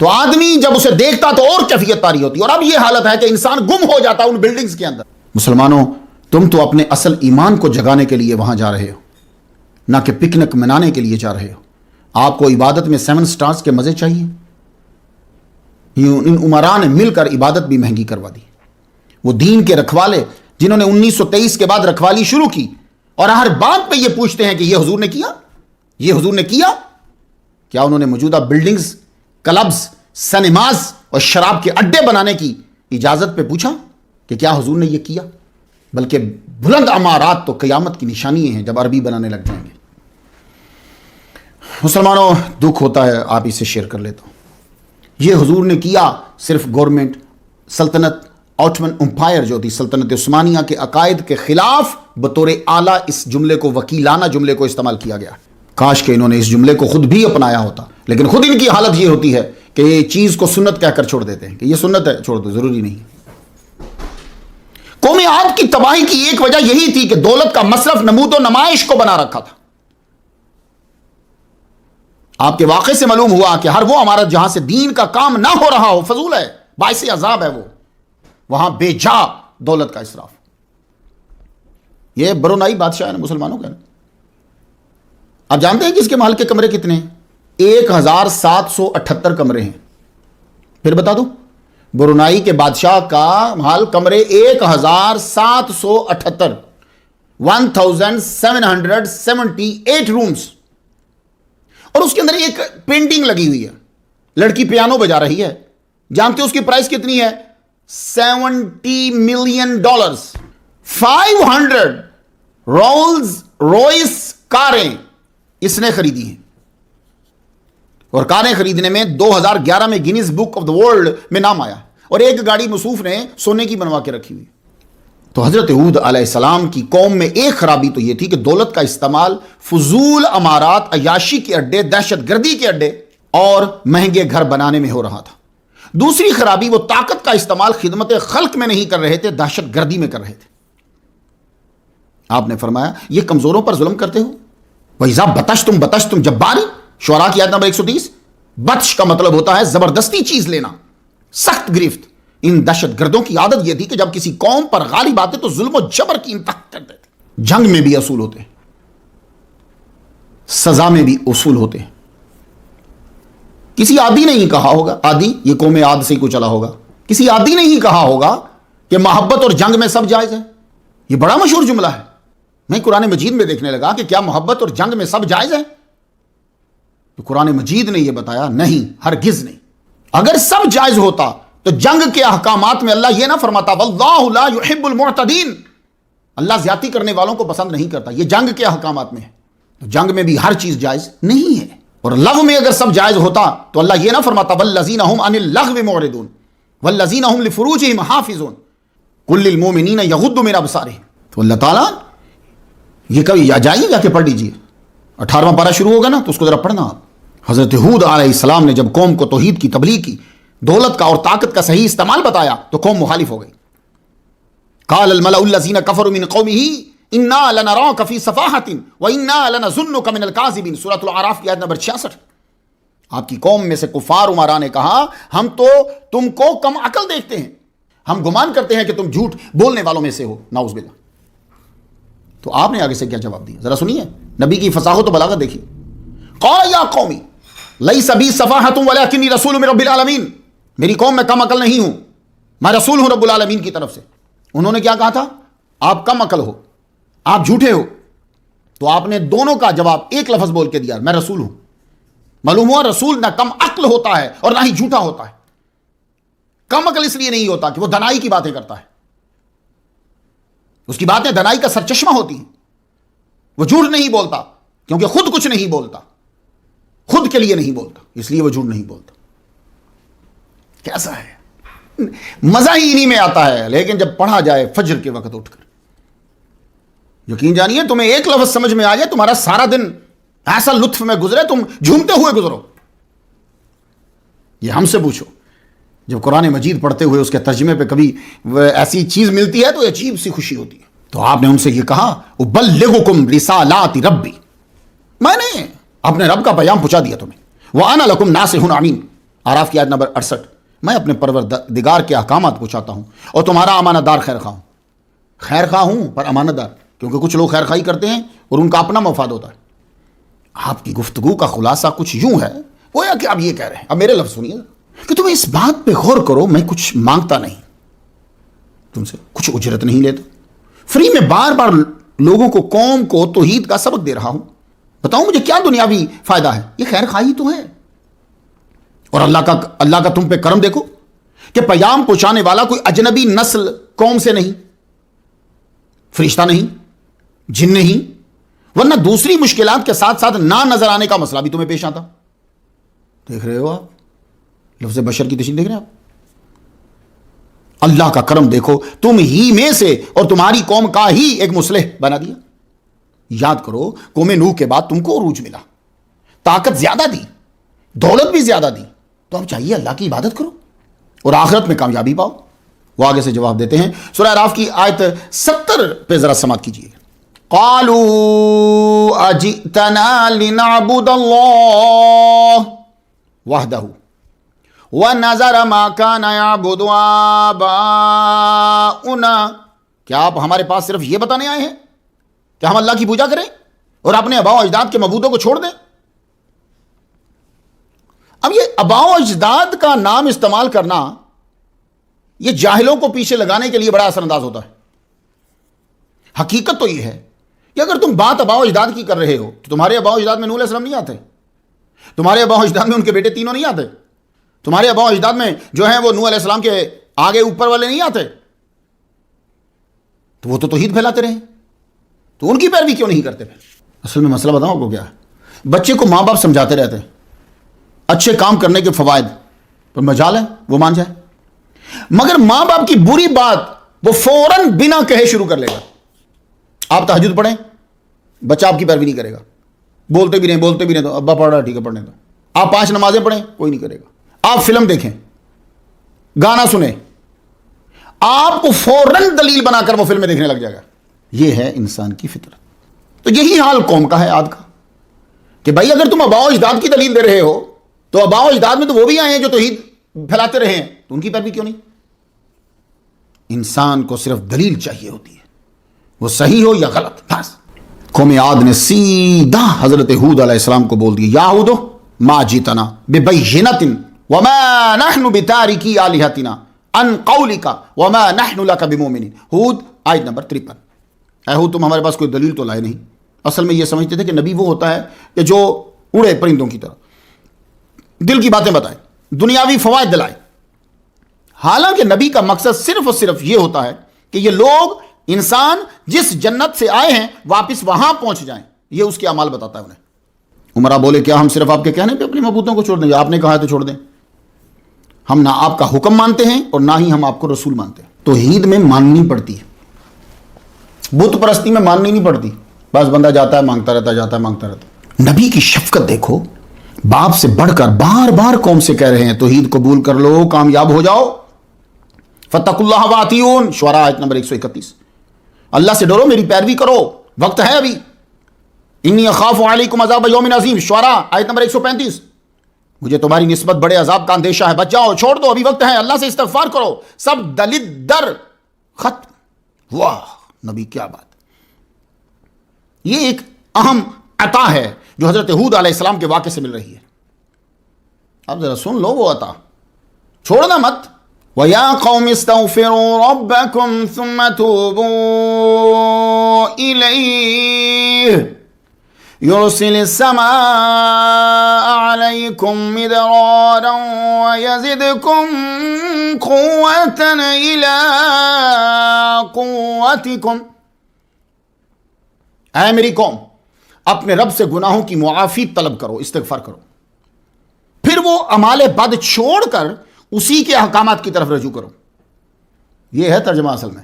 Speaker 1: تو آدمی جب اسے دیکھتا تو اور کیفیت پاری ہوتی، اور اب یہ حالت ہے کہ انسان گم ہو جاتا ان بلڈنگز کے اندر۔ مسلمانوں، تم تو اپنے اصل ایمان کو جگانے کے لیے وہاں جا رہے ہو، نہ کہ پکنک منانے کے لیے جا رہے ہو۔ آپ کو عبادت میں 7 سٹارز کے مزے چاہیے؟ ان عمرا نے مل کر عبادت بھی مہنگی کروا دی۔ وہ دین کے رکھوالے جنہوں نے 1923 کے بعد رکھوالی شروع کی، اور ہر بات پہ یہ پوچھتے ہیں کہ یہ حضور نے کیا، یہ حضور نے کیا کیا؟ انہوں نے موجودہ بلڈنگز، کلبز، سنیماز اور شراب کے اڈے بنانے کی اجازت پہ پوچھا کہ کیا حضور نے یہ کیا؟ بلکہ بلند عمارات تو قیامت کی نشانی ہیں جب عربی بنانے لگ جائیں گے۔ مسلمانوں، دکھ ہوتا ہے، آپ اسے شیئر کر لیتا ہوں۔ یہ حضور نے کیا صرف گورنمنٹ، سلطنت آٹمن امپائر جو تھی، سلطنت عثمانیہ کے عقائد کے خلاف بطور آلہ اس جملے کو، وکیلانہ جملے کو استعمال کیا گیا۔ کاش کہ انہوں نے اس جملے کو خود بھی اپنایا ہوتا، لیکن خود ان کی حالت یہ ہوتی ہے کہ یہ چیز کو سنت کہہ کر چھوڑ دیتے ہیں کہ یہ سنت ہے، چھوڑ دو، ضروری نہیں۔ قوم عاد کی تباہی کی ایک وجہ یہی تھی کہ دولت کا مصرف نمود و نمائش کو بنا رکھا تھا۔ آپ کے واقعے سے معلوم ہوا کہ ہر وہ عمارت جہاں سے دین کا کام نہ ہو رہا ہو فضول ہے، باعث عذاب ہے، وہ وہاں بے جا دولت کا اسراف۔ یہ برونائی بادشاہ ہے مسلمانوں کا۔ آپ جانتے ہیں کہ اس کے محل کے کمرے کتنے ہیں؟ 1778 کمرے ہیں۔ پھر بتا دو، برونائی کے بادشاہ کا محل کمرے 1778، 1778 رومز، اور اس کے اندر ایک پینٹنگ لگی ہوئی ہے، لڑکی پیانو بجا رہی ہے۔ جانتے ہو اس کی پرائس کتنی ہے؟ $70 ملین۔ 500 رولز روئس کاریں اس نے خریدی ہیں، اور کاریں خریدنے میں 2011 میں Guinness book of the world میں نام آیا، اور ایک گاڑی مصوف نے سونے کی بنوا کے رکھی ہوئی۔ تو حضرت ہود علیہ السلام کی قوم میں ایک خرابی تو یہ تھی کہ دولت کا استعمال فضول عمارات، عیاشی کے اڈے، دہشت گردی کے اڈے اور مہنگے گھر بنانے میں ہو رہا تھا۔ دوسری خرابی، وہ طاقت کا استعمال خدمت خلق میں نہیں کر رہے تھے، دہشت گردی میں کر رہے تھے۔ آپ نے فرمایا یہ کمزوروں پر ظلم کرتے ہو۔ وَإِذَا بَطَشْتُمْ بَطَشْتُمْ جَبَّارِ، شعراء کی آیت نمبر 130۔ بطش کا مطلب ہوتا ہے زبردستی چیز لینا، سخت گرفت۔ ان دہشت گردوں کی عادت یہ تھی کہ جب کسی قوم پر غالب آتے تو ظلم و جبر کی انتہا کر دیتے۔ جنگ میں بھی اصول ہوتے ہیں، سزا میں بھی اصول ہوتے ہیں۔ کسی عادی نے ہی کہا ہوگا، عادی یہ قوم عاد سے ہی کو چلا ہوگا، کسی عادی نے ہی کہا ہوگا کہ محبت اور جنگ میں سب جائز ہے۔ یہ بڑا مشہور جملہ ہے۔ میں قرآن مجید میں دیکھنے لگا کہ کیا محبت اور جنگ میں سب جائز ہے؟ تو قرآن مجید نے یہ بتایا نہیں، ہرگز نہیں۔ اگر سب جائز ہوتا تو جنگ کے احکامات میں اللہ یہ نہ فرماتا واللہ لا يحب المعتدین، اللہ زیادتی کرنے والوں کو پسند نہیں کرتا۔ یہ جنگ کے احکامات میں ہے، تو جنگ میں بھی ہر چیز جائز نہیں ہے۔ اور لغو میں اگر سب جائز ہوتا تو اللہ یہ نہ فرماتا والذین هم عن اللغو معرضون والذین هم لفروجهم حافظون قل للمؤمنین یغضوا من ابصارهم۔ تو اللہ تعالیٰ یہ کبھی جائیے جا کے پڑھ لیجیے، 18واں پارہ شروع ہوگا نا تو اس کو ذرا پڑھنا آپ۔ حضرت ہود علیہ السلام نے جب قوم کو توحید کی تبلیغ کی، دولت کا اور طاقت کا صحیح استعمال بتایا تو قوم مخالف ہو گئی۔ قال الملأ الذین کفروا من قومه انا لنراک فی صفاحۃ وانا لنظنک من الکاذبین، سورۃ الاعراف کی آیت نمبر 66۔ آپ کی قوم میں سے کفار عمرا نے کہا ہم تو تم کو کم عقل دیکھتے ہیں، ہم گمان کرتے ہیں کہ تم جھوٹ بولنے والوں میں سے ہو، نعوذ باللہ۔ تو آپ نے آگے سے کیا جواب دیا ذرا سنیے، نبی کی فصاحت و بلاغت دیکھیے۔ قال یا قومی لیس بی صفاحۃ ولکنی رسول من رب العالمین، میری قوم میں کم عقل نہیں ہوں، میں رسول ہوں رب العالمین کی طرف سے۔ انہوں نے کیا کہا تھا؟ آپ کم عقل ہو، آپ جھوٹے ہو۔ تو آپ نے دونوں کا جواب ایک لفظ بول کے دیا، میں رسول ہوں۔ معلوم ہوا رسول نہ کم عقل ہوتا ہے اور نہ ہی جھوٹا ہوتا ہے۔ کم عقل اس لیے نہیں ہوتا کہ وہ دنائی کی باتیں کرتا ہے، اس کی باتیں دنائی کا سرچشمہ ہوتی ہیں۔ وہ جھوٹ نہیں بولتا کیونکہ خود کچھ نہیں بولتا، خود کے لیے نہیں بولتا، اس لیے وہ جھوٹ نہیں بولتا۔ کیسا ہے، مزہ ہی انہی میں آتا ہے، لیکن جب پڑھا جائے فجر کے وقت اٹھ کر، یقین جانیے تمہیں ایک لفظ سمجھ میں آ جائے، تمہارا سارا دن ایسا لطف میں گزرے، تم جھومتے ہوئے گزرو۔ یہ ہم سے پوچھو، جب قرآن مجید پڑھتے ہوئے اس کے ترجمے پہ کبھی ایسی چیز ملتی ہے تو عجیب سی خوشی ہوتی ہے۔ تو آپ نے ان سے یہ کہا ابلغکم رسالات ربی، میں نے اپنے رب کا پیغام پہنچا دیا تمہیں، وانا لکم ناصح امین، اعراف کی آیت نمبر 68، میں اپنے پروردگار کے احکامات پہنچاتا ہوں اور تمہارا امانت دار خیر خواہ ہوں۔ خیر خواہ ہوں پر امانت دار، کیونکہ کچھ لوگ خیر خواہی کرتے ہیں اور ان کا اپنا مفاد ہوتا ہے۔ آپ کی گفتگو کا خلاصہ کچھ یوں ہے، گویا کہ آپ یہ کہہ رہے ہیں، اب میرے لفظ سنیے کہ تم اس بات پہ غور کرو، میں کچھ مانگتا نہیں تم سے، کچھ اجرت نہیں لیتا، فری میں بار بار لوگوں کو، قوم کو توحید کا سبق دے رہا ہوں، بتاؤں مجھے کیا دنیاوی فائدہ ہے؟ یہ خیر خواہی تو ہے۔ اور اللہ کا تم پہ کرم دیکھو کہ پیغام پہنچانے والا کوئی اجنبی نسل قوم سے نہیں، فرشتہ نہیں، جن نہیں، ورنہ دوسری مشکلات کے ساتھ ساتھ نہ نظر آنے کا مسئلہ بھی تمہیں پیش آتا۔ دیکھ رہے ہو آپ لفظ بشر کی تشریح دیکھ رہے ہیں آپ؟ اللہ کا کرم دیکھو، تم ہی میں سے اور تمہاری قوم کا ہی ایک مصلح بنا دیا۔ یاد کرو قوم نوح کے بعد تم کو عروج ملا، طاقت زیادہ دی، دولت بھی زیادہ دی، تو اب چاہیے اللہ کی عبادت کرو اور آخرت میں کامیابی پاؤ۔ وہ آگے سے جواب دیتے ہیں، سورہ اعراف کی آیت 70 پہ ذرا سماعت کیجیے۔ قالوا اجئتنا لنعبد اللہ وحدہ وَنَذَرَ مَا كَانَ يَعْبُدُ آبَاؤُنَا، کیا آپ ہمارے پاس صرف یہ بتانے آئے ہیں کہ ہم اللہ کی پوجا کریں اور اپنے آباء و اجداد کے معبودوں کو چھوڑ دیں؟ اب یہ آباء و اجداد کا نام استعمال کرنا یہ جاہلوں کو پیچھے لگانے کے لیے بڑا اثر انداز ہوتا ہے۔ حقیقت تو یہ ہے کہ اگر تم بات آباء و اجداد کی کر رہے ہو تو تمہارے آباء و اجداد میں نوح علیہ السلام نہیں آتے، تمہارے آباء و اجداد میں ان کے بیٹے تینوں نہیں آتے، تمہارے آباء و اجداد میں جو ہیں وہ نوح علیہ السلام کے آگے اوپر والے نہیں آتے، تو وہ تو توحید پھیلاتے رہے، تو ان کی پیروی کیوں نہیں کرتے؟ پھر اصل میں مسئلہ بتاؤں کو کیا ہے، بچے کو ماں باپ سمجھاتے رہتے ہیں اچھے کام کرنے کے فوائد، پر مجال ہے وہ مان جائے، مگر ماں باپ کی بری بات وہ فوراً بنا کہے شروع کر لے گا۔ آپ تہجد پڑھیں، بچہ آپ کی پیروی نہیں کرے گا، بولتے بھی نہیں تو ابا پڑھ رہا ہے ٹھیک ہے پڑھنے دو۔ آپ 5 نمازیں پڑھیں، کوئی نہیں کرے گا۔ آپ فلم دیکھیں، گانا سنیں، آپ کو فوراً دلیل بنا کر وہ فلمیں دیکھنے لگ جائے گا۔ یہ ہے انسان کی فطرت۔ تو یہی حال قوم کا ہے عاد کا، کہ بھائی اگر تم آباء و اجداد کی دلیل دے رہے ہو تو آباء و اجداد میں تو وہ بھی آئے ہیں جو توحید پھیلاتے رہے ہیں، تو ان کی پیروی کیوں نہیں؟ انسان کو صرف دلیل چاہیے ہوتی ہے، وہ صحیح ہو یا غلط، بس۔ قوم عاد نے سیدھا حضرت ہود علیہ السلام کو بول دیا، یا ہود ما جیتنا ببینۃ وما نحن بتارکی آلہتنا عن قولک وما نحن لک بمؤمنین۔ ہود آیت نمبر 53۔ اے ہود تم ہمارے پاس کوئی دلیل تو لائے نہیں۔ اصل میں یہ سمجھتے تھے کہ نبی وہ ہوتا ہے کہ جو اڑے پرندوں کی طرح، دل کی باتیں بتائے، دنیاوی فوائد دلائے۔ حالانکہ نبی کا مقصد صرف اور صرف یہ ہوتا ہے کہ یہ لوگ، انسان جس جنت سے آئے ہیں واپس وہاں پہنچ جائیں، یہ اس کے اعمال بتاتا ہے انہیں۔ عمرہ بولے کیا ہم صرف آپ کے کہنے پہ اپنے معبودوں کو چھوڑ دیں گے؟ آپ نے کہا ہے تو چھوڑ دیں۔ ہم نہ آپ کا حکم مانتے ہیں اور نہ ہی ہم آپ کو رسول مانتے ہیں۔ توحید میں ماننی پڑتی ہے، بت پرستی میں ماننی نہیں پڑتی، بس بندہ جاتا ہے مانگتا رہتا، جاتا ہے مانگتا رہتا۔ نبی کی شفقت دیکھو، باپ سے بڑھ کر بار بار قوم سے کہہ رہے ہیں توحید قبول کر لو، کامیاب ہو جاؤ۔ فاتقوا اللہ واطیعون، شعراء آیت نمبر 131۔ اللہ سے ڈرو، میری پیروی کرو، وقت ہے ابھی۔ انی اخاف علیکم عذاب یوم عظیم، شعراء آیت نمبر 135۔ مجھے تمہاری نسبت بڑے عذاب کا اندیشہ ہے، بچ جاؤ، چھوڑ دو، ابھی وقت ہے، اللہ سے استغفار کرو، سب دلت در ختم۔ واہ نبی کیا بات! یہ ایک اہم عطا ہے جو حضرت ہود علیہ السلام کے واقعے سے مل رہی ہے۔ اب ذرا سن لو وہ عطا، چھوڑنا مت۔ وَيَا قَوْمِ اسْتَغْفِرُوا رَبَّكُمْ ثُمَّ تُوبُوا إِلَيْهِ يُرْسِلِ السَّمَاءَ عَلَيْكُمْ مِدْرَارًا وَيَزِدْكُمْ قُوَّةً إِلَىٰ قُوَّتِكُمْ۔ اے میری قوم، اپنے رب سے گناہوں کی معافی طلب کرو، استغفار کرو، پھر وہ اعمال بد چھوڑ کر اسی کے احکامات کی طرف رجوع کرو۔ یہ ہے ترجمہ اصل میں۔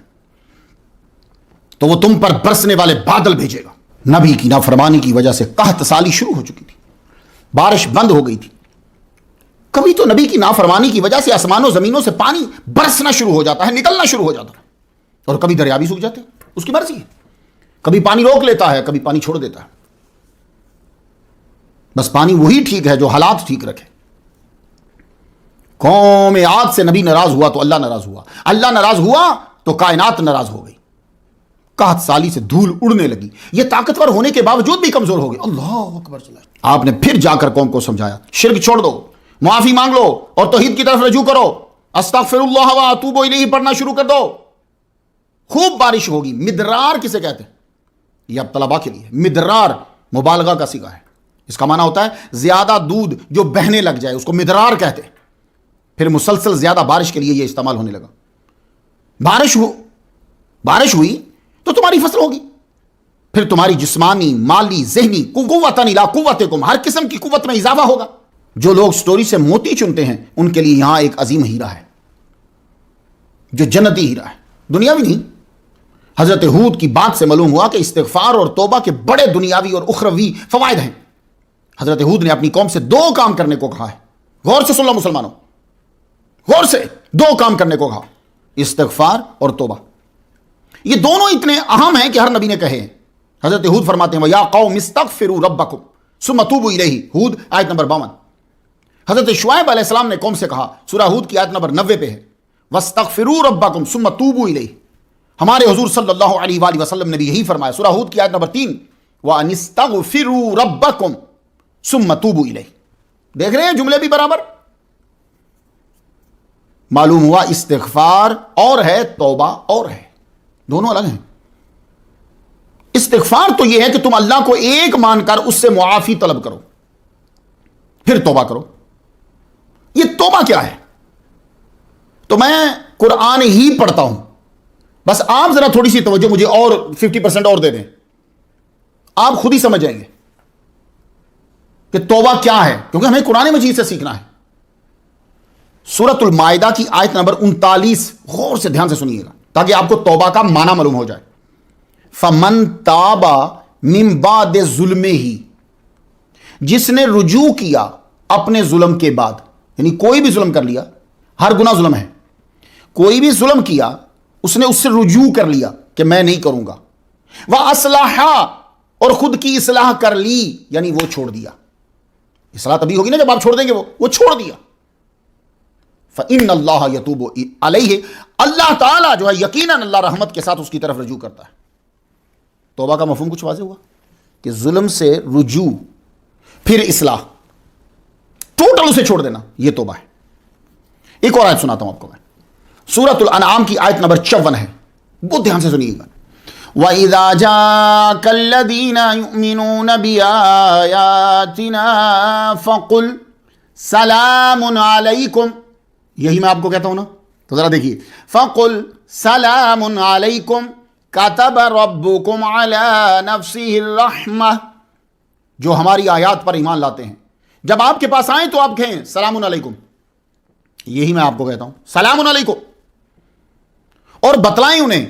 Speaker 1: تو وہ تم پر برسنے والے بادل بھیجے گا۔ نبی کی نافرمانی کی وجہ سے قحط سالی شروع ہو چکی تھی، بارش بند ہو گئی تھی۔ کبھی تو نبی کی نافرمانی کی وجہ سے آسمانوں زمینوں سے پانی برسنا شروع ہو جاتا ہے، نکلنا شروع ہو جاتا ہے، اور کبھی دریا بھی سوکھ جاتے ہیں، اس کی مرضی ہے۔ کبھی پانی روک لیتا ہے، کبھی پانی چھوڑ دیتا ہے۔ بس پانی وہی ٹھیک ہے جو حالات ٹھیک رکھے۔ قوم عاد سے نبی ناراض ہوا تو اللہ ناراض ہوا، اللہ ناراض ہوا تو کائنات ناراض ہو گئی، قحط سالی سے دھول اڑنے لگی، یہ طاقتور ہونے کے باوجود بھی کمزور ہو گئے۔ اللہ اکبر چلا۔ آپ نے پھر جا کر قوم کو سمجھایا، شرک چھوڑ دو، معافی مانگ لو اور توحید کی طرف رجوع کرو، استغفر اللہ و اتوب الیہ پڑھنا شروع کر دو، خوب بارش ہوگی۔ مدرار کسے کہتے ہیں؟ یہ اب طلباء کے لیے مدرار مبالغہ کا صیغہ ہے، اس کا معنی ہوتا ہے زیادہ دودھ جو بہنے لگ جائے، اس کو مدرار کہتے ہیں۔ پھر مسلسل زیادہ بارش کے لیے یہ استعمال ہونے لگا۔ بارش ہوئی تو تمہاری فصل ہوگی، پھر تمہاری جسمانی، مالی، ذہنی قوتاً الی قوتکم، ہر قسم کی قوت میں اضافہ ہوگا۔ جو لوگ سٹوری سے موتی چنتے ہیں ان کے لیے یہاں ایک عظیم ہیرا ہے، جو جنتی ہیرا ہے، دنیاوی نہیں۔ حضرت ہود کی بات سے معلوم ہوا کہ استغفار اور توبہ کے بڑے دنیاوی اور اخروی فوائد ہیں۔ حضرت ہود نے اپنی قوم سے دو کام کرنے کو کہا ہے، غور سے سن لو مسلمانوں، غور سے، دو کام کرنے کو کہا، استغفار اور توبہ۔ یہ دونوں اتنے اہم ہیں کہ ہر نبی نے کہے ہیں۔ حضرت ہود فرماتے ہیں وَيَا قَوْمِ اسْتَغْفِرُوا رَبَّكُمْ ثُمَّ تُوبُوا إِلَيْهِ، ہود آیت نمبر 52۔ حضرت شعیب علیہ السلام نے قوم سے کہا، سورہ ہود کی آیت نمبر 90 پہ ہے، وَاسْتَغْفِرُوا رَبَّكُمْ ثُمَّ تُوبُوا إِلَيْهِ۔ ہمارے حضور صلی اللہ علیہ وآلہ وسلم نے بھی یہی فرمایا، سورہ ہود کی آیت نمبر 3، وَأَنِ اسْتَغْفِرُوا رَبَّكُمْ ثُمَّ تُوبُوا إِلَيْهِ۔ دیکھ رہے ہیں جملے بھی برابر۔ معلوم ہوا استغفار اور ہے، توبہ اور ہے، دونوں الگ ہیں۔ استغفار تو یہ ہے کہ تم اللہ کو ایک مان کر اس سے معافی طلب کرو، پھر توبہ کرو۔ یہ توبہ کیا ہے؟ تو میں قرآن ہی پڑھتا ہوں، بس آپ ذرا تھوڑی سی توجہ مجھے اور 50% اور دے دیں، آپ خود ہی سمجھ جائیں گے کہ توبہ کیا ہے، کیونکہ ہمیں قرآن مجید سے سیکھنا ہے۔ سورۃ المائدہ کی آیت نمبر 39 غور سے دھیان سے سنیے گا تاکہ آپ کو توبہ کا معنی معلوم ہو جائے۔ فَمَن تَابَ مِن بَعْدِ ظُلْمِهِ، جس نے رجوع کیا اپنے ظلم کے بعد، یعنی کوئی بھی ظلم کر لیا، ہر گناہ ظلم ہے، کوئی بھی ظلم کیا اس نے اس سے رجوع کر لیا کہ میں نہیں کروں گا، وَأَصْلَحَ، اور خود کی اصلاح کر لی، یعنی وہ چھوڑ دیا۔ اصلاح تبھی ہوگی نا جب آپ چھوڑ دیں گے، وہ چھوڑ دیا۔ فَإِنَّ اللَّهَ يَتُوبُ عَلَيْهِ، اللہ تعالیٰ جو ہے یقیناً اللہ رحمت کے ساتھ اس کی طرف رجوع کرتا ہے۔ توبہ کا مفہوم کچھ واضح ہوا کہ ظلم سے رجوع پھر اصلاح، ٹوٹل اسے چھوڑ دینا، یہ توبہ ہے۔ ایک اور آیت سناتا ہوں آپ کو میں، سورۃ الانعام کی آیت نمبر 54 ہے، بہت دھیان سے سنیے گا۔ وَإِذَا جَاءَكَ الَّذِينَ يُؤْمِنُونَ بِآيَاتِنَا فَقُلْ سَلَامٌ عَلَيْكُمْ، یہی میں آپ کو کہتا ہوں نا، تو ذرا دیکھیے، فَقُلْ سَلَامٌ عَلَيْكُمْ كَتَبَ رَبُّكُمْ عَلَى نَفْسِهِ الرَّحْمَةِ، جو ہماری آیات پر ایمان لاتے ہیں جب آپ کے پاس آئیں تو آپ کہیں سلام علیکم، یہی میں آپ کو کہتا ہوں، سلام علیکم، اور بتلائیں انہیں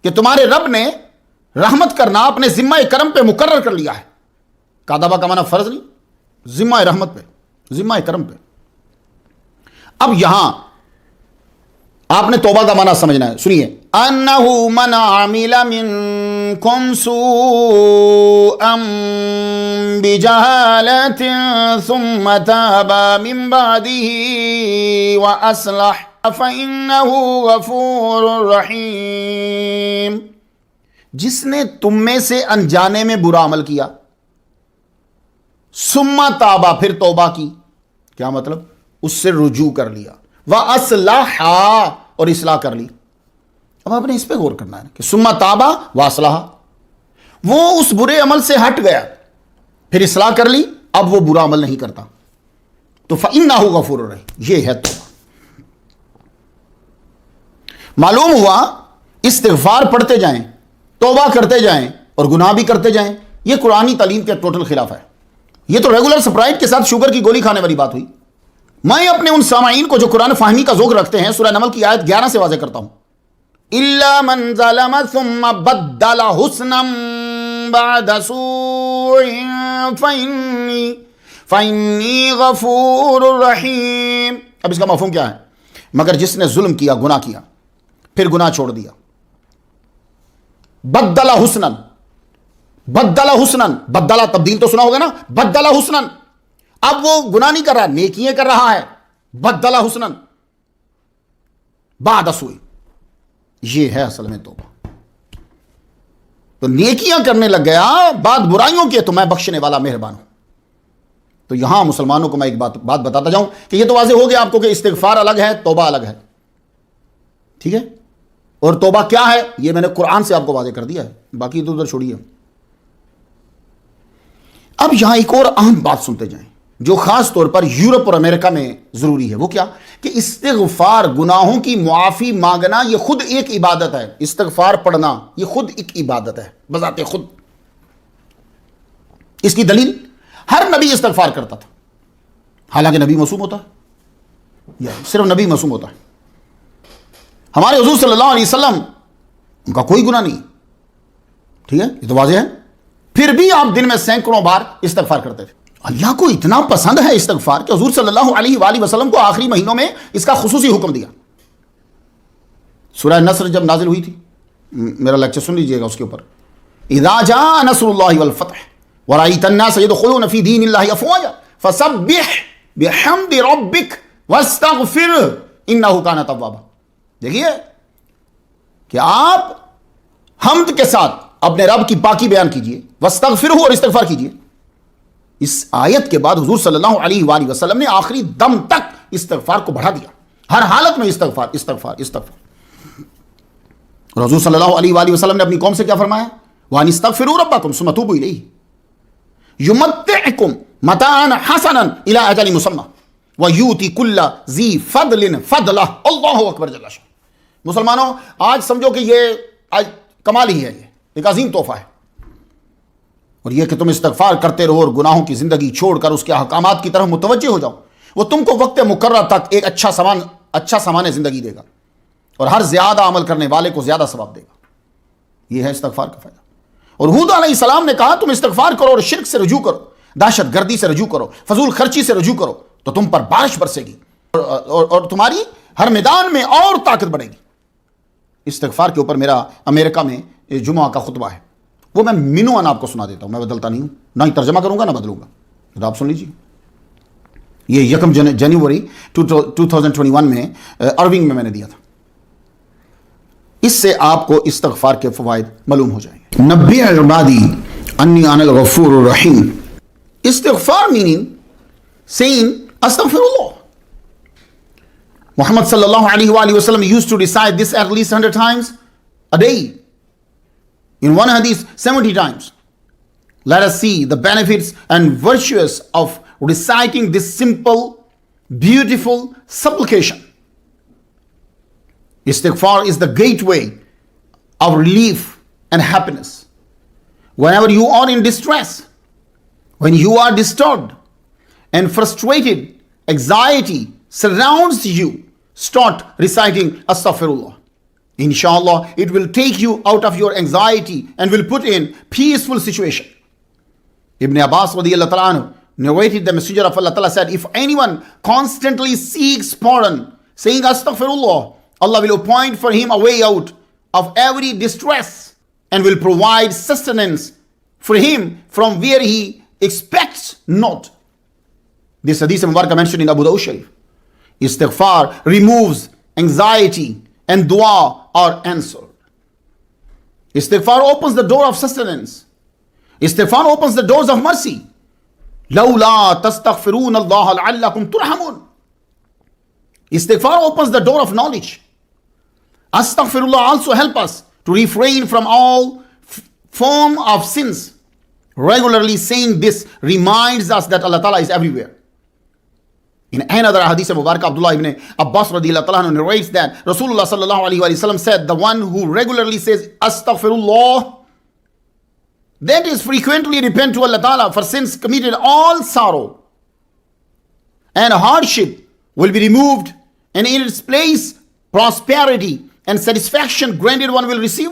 Speaker 1: کہ تمہارے رب نے رحمت کرنا اپنے ذمہ کرم پہ مقرر کر لیا ہے۔ کاتبہ کا معنی فرض نہیں، ذمہ رحمت پہ، ذمہ کرم پہ۔ اب یہاں آپ نے توبہ کا معنی سمجھنا ہے، سنیے، انہو من عمل منکم سوءا بجہالت ثم تاب من بعده واصلح فانہو غفور رحیم، جس نے تم میں سے انجانے میں برا عمل کیا، ثم تابا، پھر توبہ کی، کیا مطلب؟ اس سے رجوع کر لیا، واصلح، اور اصلاح کر لی۔ اب آپ نے اس پہ غور کرنا ہے کہ ثم تابا واصلح، وہ اس برے عمل سے ہٹ گیا، پھر اصلاح کر لی، اب وہ برا عمل نہیں کرتا، تو فإنہ غفور رحیم، یہ ہے توبہ۔ معلوم ہوا استغفار پڑھتے جائیں، توبہ کرتے جائیں اور گناہ بھی کرتے جائیں، یہ قرآنی تعلیم کے ٹوٹل خلاف ہے. یہ تو ریگولر سپرائٹ کے ساتھ شوگر کی گولی کھانے والی بات ہوئی. میں اپنے ان سامعین کو جو قرآن فہمی کا ذوق رکھتے ہیں سورہ نمل کی آیت 11 سے واضح کرتا ہوں. إِلَّا مَنْ ظَلَمَ ثُمَّ بَدَّلَ حُسْنًا بَعْدَ سُوءٍ فَإِنِّي غَفُورٌ رَحِيمٌ. اب اس کا مفہوم کیا ہے؟ مگر جس نے ظلم کیا، گناہ کیا، پھر گناہ چھوڑ دیا. بدل حسنن، بدل حسنن، بدلا تبدیل تو سنا ہوگا نا، بدل حسنن. اب وہ گناہ نہیں کر رہا، نیکیاں کر رہا ہے. بدل حسنن بعد سوء، یہ ہے اصل میں توبہ. تو نیکیاں کرنے لگ گیا، بعد برائیوں کی، تو میں بخشنے والا مہربان ہوں. تو یہاں مسلمانوں کو میں ایک بات بتاتا جاؤں کہ یہ تو واضح ہو گیا آپ کو کہ استغفار الگ ہے، توبہ الگ ہے. ٹھیک ہے؟ اور توبہ کیا ہے یہ میں نے قرآن سے آپ کو واضح کر دیا ہے، باقی ادھر ادھر چھوڑیے. اب یہاں ایک اور اہم بات سنتے جائیں جو خاص طور پر یورپ اور امریکہ میں ضروری ہے. وہ کیا؟ کہ استغفار، گناہوں کی معافی مانگنا، یہ خود ایک عبادت ہے. استغفار پڑھنا یہ خود ایک عبادت ہے بذات خود. اس کی دلیل ہر نبی استغفار کرتا تھا، حالانکہ نبی معصوم ہوتا ہے، صرف نبی معصوم ہوتا ہے. ہمارے حضور صلی اللہ علیہ وسلم ان کا کوئی گناہ نہیں. ٹھیک ہے، یہ تو واضح ہے. پھر بھی آپ دن میں سینکڑوں بار استغفار کرتے تھے. اللہ کو اتنا پسند ہے استغفار کہ حضور صلی اللہ علیہ وآلہ وسلم کو آخری مہینوں میں اس کا خصوصی حکم دیا. سورہ نصر جب نازل ہوئی تھی، میرا لیکچر سن لیجئے گا اس کے اوپر. اذا جاء نصر اللہ والفتح ورأيت الناس يدخلون في دين الله افواجا فسبح بحمد ربك واستغفره انه كان توابا. دیکھیے کہ آپ حمد کے ساتھ اپنے رب کی پاکی بیان کیجئے، واستغفرہ، اور استغفار کیجئے. اس آیت کے بعد حضور صلی اللہ علیہ وآلہ وسلم نے آخری دم تک استغفار کو بڑھا دیا. ہر حالت میں استغفار استغفار استغفار. اور حضور صلی اللہ علیہ وآلہ وسلم نے اپنی قوم سے کیا فرمایا؟ وَأَنِ اسْتَغْفِرُوا رَبَّكُمْ ثُمَّ تُوبُوا إِلَيْهِ يُمَتِّعْكُمْ مَتَاعًا حَسَنًا إِلَىٰ أَجَلٍ مُّسَمًّى وَيُؤْتِ كُلَّ ذِي فَضْلٍ فَضْلَهُ. اللہ اکبر جل شانہ. مسلمانوں آج سمجھو کہ یہ آج کمال ہی ہے، یہ ایک عظیم تحفہ ہے. اور یہ کہ تم استغفار کرتے رہو اور گناہوں کی زندگی چھوڑ کر اس کے احکامات کی طرف متوجہ ہو جاؤ. وہ تم کو وقت مقرر تک ایک اچھا سامان زندگی دے گا اور ہر زیادہ عمل کرنے والے کو زیادہ ثواب دے گا. یہ ہے استغفار کا فائدہ. اور ہود علیہ السلام نے کہا تم استغفار کرو اور شرک سے رجوع کرو، دہشت گردی سے رجوع کرو، فضول خرچی سے رجوع کرو تو تم پر بارش برسے گی اور تمہاری ہر میدان میں اور طاقت بڑھے گی. استغفار کے اوپر میرا امریکہ میں جمعہ کا خطبہ ہے، وہ میں منوان آپ کو سنا دیتا ہوں. میں بدلتا نہیں ہوں، نہ ہی ترجمہ کروں گا نہ بدلوں گا. تو آپ سن لیجیے. یہ 1 جنوری 2021 میں ارونگ میں نے دیا تھا. اس سے آپ کو استغفار کے فوائد معلوم ہو جائیں گے. نبی عبادی انی انا الغفور الرحیم. استغفار meaning saying astaghfirullah. Muhammad sallallahu alaihi wa sallam used to recite this at least 100 times a day. In one hadith 70 times. Let us see the benefits and virtues of reciting this simple, beautiful supplication. Istighfar is the gateway of relief and happiness. Whenever you are in distress, when you are disturbed and frustrated, anxiety surrounds you, start reciting Astaghfirullah. Inshallah, it will take you out of your anxiety and will put in peaceful situation. Ibn Abbas radiyallahu ta'ala anhu narrated the Messenger of Allah ta'ala said, if anyone constantly seeks pardon, saying Astaghfirullah, Allah will appoint for him a way out of every distress and will provide sustenance for him from where he expects not. This hadith Mubarak mentioned in Abu Dawud Sharif. Istighfar removes anxiety and dua are answered. Istighfar opens the door of sustenance. Istighfar opens the doors of mercy. لَوْلَا تَسْتَغْفِرُونَ اللَّهَ لَعَلَّكُمْ تُرْحَمُونَ. Istighfar opens the door of knowledge. Astaghfirullah also help us to refrain from all form of sins. Regularly saying this reminds us that Allah Ta'ala is everywhere. In another hadith of Mubarak, Abdullah ibn Abbas radiyallahu ta'ala narrates that Rasulullah sallallahu alayhi wa sallam said, the one who regularly says Astaghfirullah, that is frequently repent to Allah Ta'ala for sins committed, all sorrow and hardship will be removed, and in its place prosperity and satisfaction granted one will receive,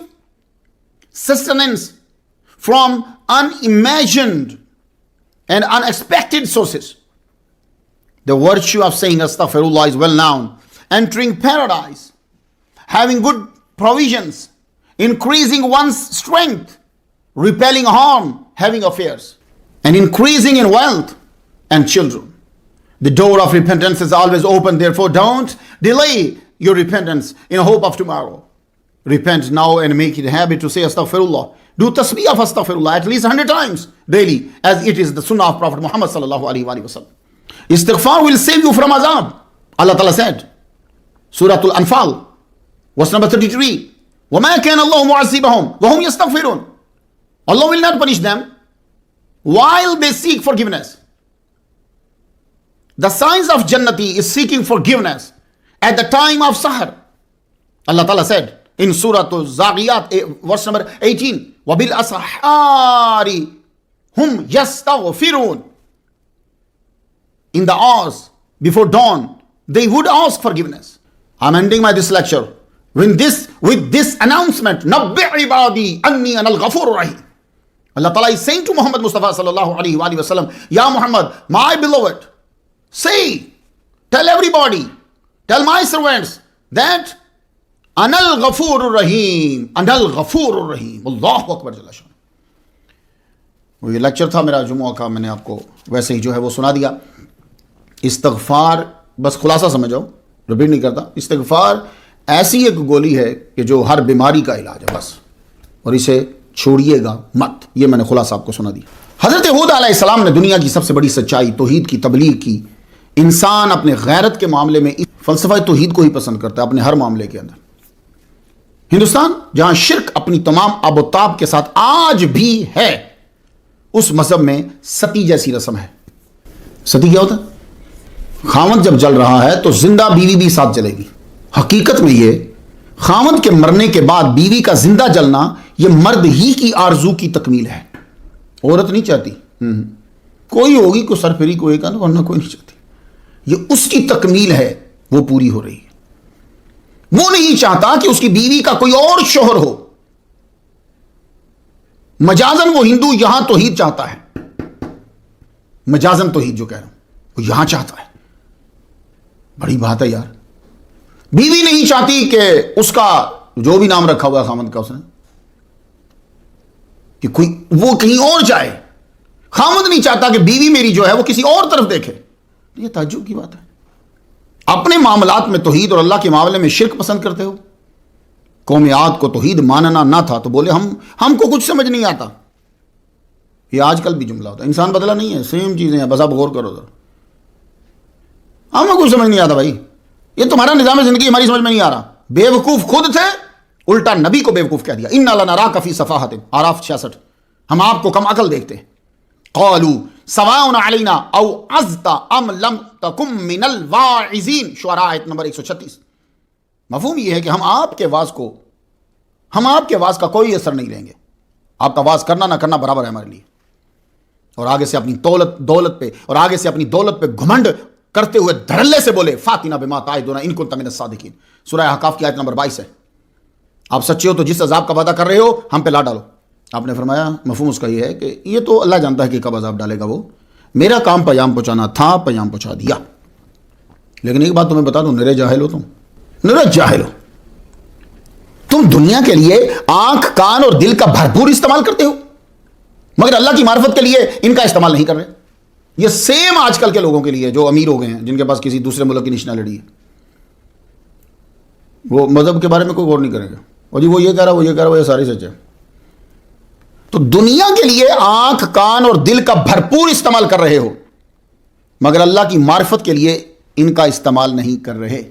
Speaker 1: sustenance from unimagined and unexpected sources. The virtue of saying astaghfirullah is well known. Entering paradise, having good provisions, increasing one's strength, repelling harm, having affairs, and increasing in wealth and children. The door of repentance is always open, therefore don't delay your repentance in hope of tomorrow. Repent now and make it a habit to say astaghfirullah. Do tasbih of astaghfirullah at least 100 times daily, as it is the sunnah of Prophet Muhammad sallallahu alaihi wasallam. Istighfar will save you from azab. Allah Ta'ala said, Surah Al-Anfal, verse number 33, وَمَا كَانَ اللَّهُ مُعَذِّبَهُمْ وَهُمْ يَسْتَغْفِرُونَ. Allah will not punish them while they seek forgiveness. The signs of Jannati is seeking forgiveness at the time of Sahar. Allah Ta'ala said in Surah Al-Zariyat, verse number 18, وَبِالْأَسْحَارِ هُمْ يَسْتَغْفِرُونَ. In the hours before dawn, they would ask forgiveness. I'm ending this lecture with this announcement, نَبِّ عِبَادِي أَنِّي أَنَا الْغَفُورُ الرَّحِيمُ. Allah Ta'ala is saying to Muhammad Mustafa sallallahu alaihi wasallam, Ya Muhammad, my beloved, say, tell everybody, tell my servants that Anal Ghafurur Rahim, Anal Ghafurur Rahim. Allahu Akbar Jalla Shan. وہ یہ lecture تھا میرا جمعہ کا، میں نے آپ کو ویسے ہی جو ہے وہ سنا دیا. استغفار بس خلاصہ سمجھو، رپیٹ نہیں کرتا. استغفار ایسی ایک گولی ہے کہ جو ہر بیماری کا علاج ہے بس، اور اسے چھوڑیے گا مت. یہ میں نے خلاصہ آپ کو سنا دیا. حضرت ہود علیہ السلام نے دنیا کی سب سے بڑی سچائی توحید کی تبلیغ کی. انسان اپنے غیرت کے معاملے میں فلسفہ توحید کو ہی پسند کرتا ہے اپنے ہر معاملے کے اندر. ہندوستان جہاں شرک اپنی تمام آب و تاب کے ساتھ آج بھی ہے، اس مذہب میں ستی جیسی رسم ہے. ستی کیا ہوتا ہے؟ خاوند جب جل رہا ہے تو زندہ بیوی بھی ساتھ جلے گی. حقیقت میں یہ خاوند کے مرنے کے بعد بیوی کا زندہ جلنا یہ مرد ہی کی آرزو کی تکمیل ہے. عورت نہیں چاہتی، کوئی ہوگی کوئی سرفری کوئی کا، ورنہ کوئی نہیں چاہتی. یہ اس کی تکمیل ہے، وہ پوری ہو رہی ہے. وہ نہیں چاہتا کہ اس کی بیوی کا کوئی اور شوہر ہو. مجازن وہ ہندو یہاں توحید چاہتا ہے، مجازن توحید جو کہہ رہا ہوں وہ یہاں چاہتا ہے. بڑی بات ہے یار. بیوی نہیں چاہتی کہ اس کا جو بھی نام رکھا ہوا ہے خامد کا اس نے، کہ کوئی وہ کہیں اور جائے. خامد نہیں چاہتا کہ بیوی میری جو ہے وہ کسی اور طرف دیکھے. یہ تعجب کی بات ہے. اپنے معاملات میں توحید اور اللہ کے معاملے میں شرک پسند کرتے ہو. قوم عاد کو توحید ماننا نہ تھا تو بولے ہم کو کچھ سمجھ نہیں آتا. یہ آج کل بھی جملہ ہوتا ہے. انسان بدلا نہیں ہے، سیم چیزیں ہیں، بس آپ غور کرو ذرا. ہمیں کچھ سمجھ نہیں آتا بھائی. یہ تمہارا نظام زندگی ہماری سمجھ میں نہیں آ رہا. بے وقوف خود تھے، الٹا نبی کو بے وقوف کہہ دیا. انا لنراک فی صفاحۃ. آراف 66. ہم آپ کو کم عقل دیکھتے ہیں. قالوا سواء علینا او عزت ام لم تکم من الواعظین. شعراء آیت نمبر 136. مفہوم یہ ہے کہ ہم آپ کے واز کا کوئی اثر نہیں لیں گے. آپ کا واز کرنا نہ کرنا برابر ہے ہمارے لیے. اور آگے سے اپنی دولت پہ گھمنڈ کرتے ہوئے دھڑلے سے بولے فاتنا بما تعدنا ان کنت من الصادقین. سورہ احقاف کی آیت نمبر 22 ہے. آپ سچے ہو تو جس عذاب کا وعدہ کر رہے ہو ہم پہ لا ڈالو. آپ نے فرمایا مفہوم اس کا یہ ہے کہ یہ تو اللہ جانتا ہے کہ کب عذاب ڈالے گا. وہ میرا کام پیام پہنچانا تھا، پیام پہنچا دیا. لیکن ایک بات تمہیں بتا دوں، نرے جاہل ہو تم، نرے جاہل ہو. تم دنیا کے لیے آنکھ کان اور دل کا بھرپور استعمال کرتے ہو، مگر اللہ کی معرفت کے لیے ان کا استعمال نہیں کر رہے. یہ سیم آج کل کے لوگوں کے لیے جو امیر ہو گئے ہیں، جن کے پاس کسی دوسرے ملک کی نیشنلٹی ہے. وہ مذہب کے بارے میں کوئی غور نہیں کرے گا. اور جی وہ یہ کہہ رہا وہ یہ ساری سچ ہے. تو دنیا کے لیے آنکھ کان اور دل کا بھرپور استعمال کر رہے ہو، مگر اللہ کی معرفت کے لیے ان کا استعمال نہیں کر رہے.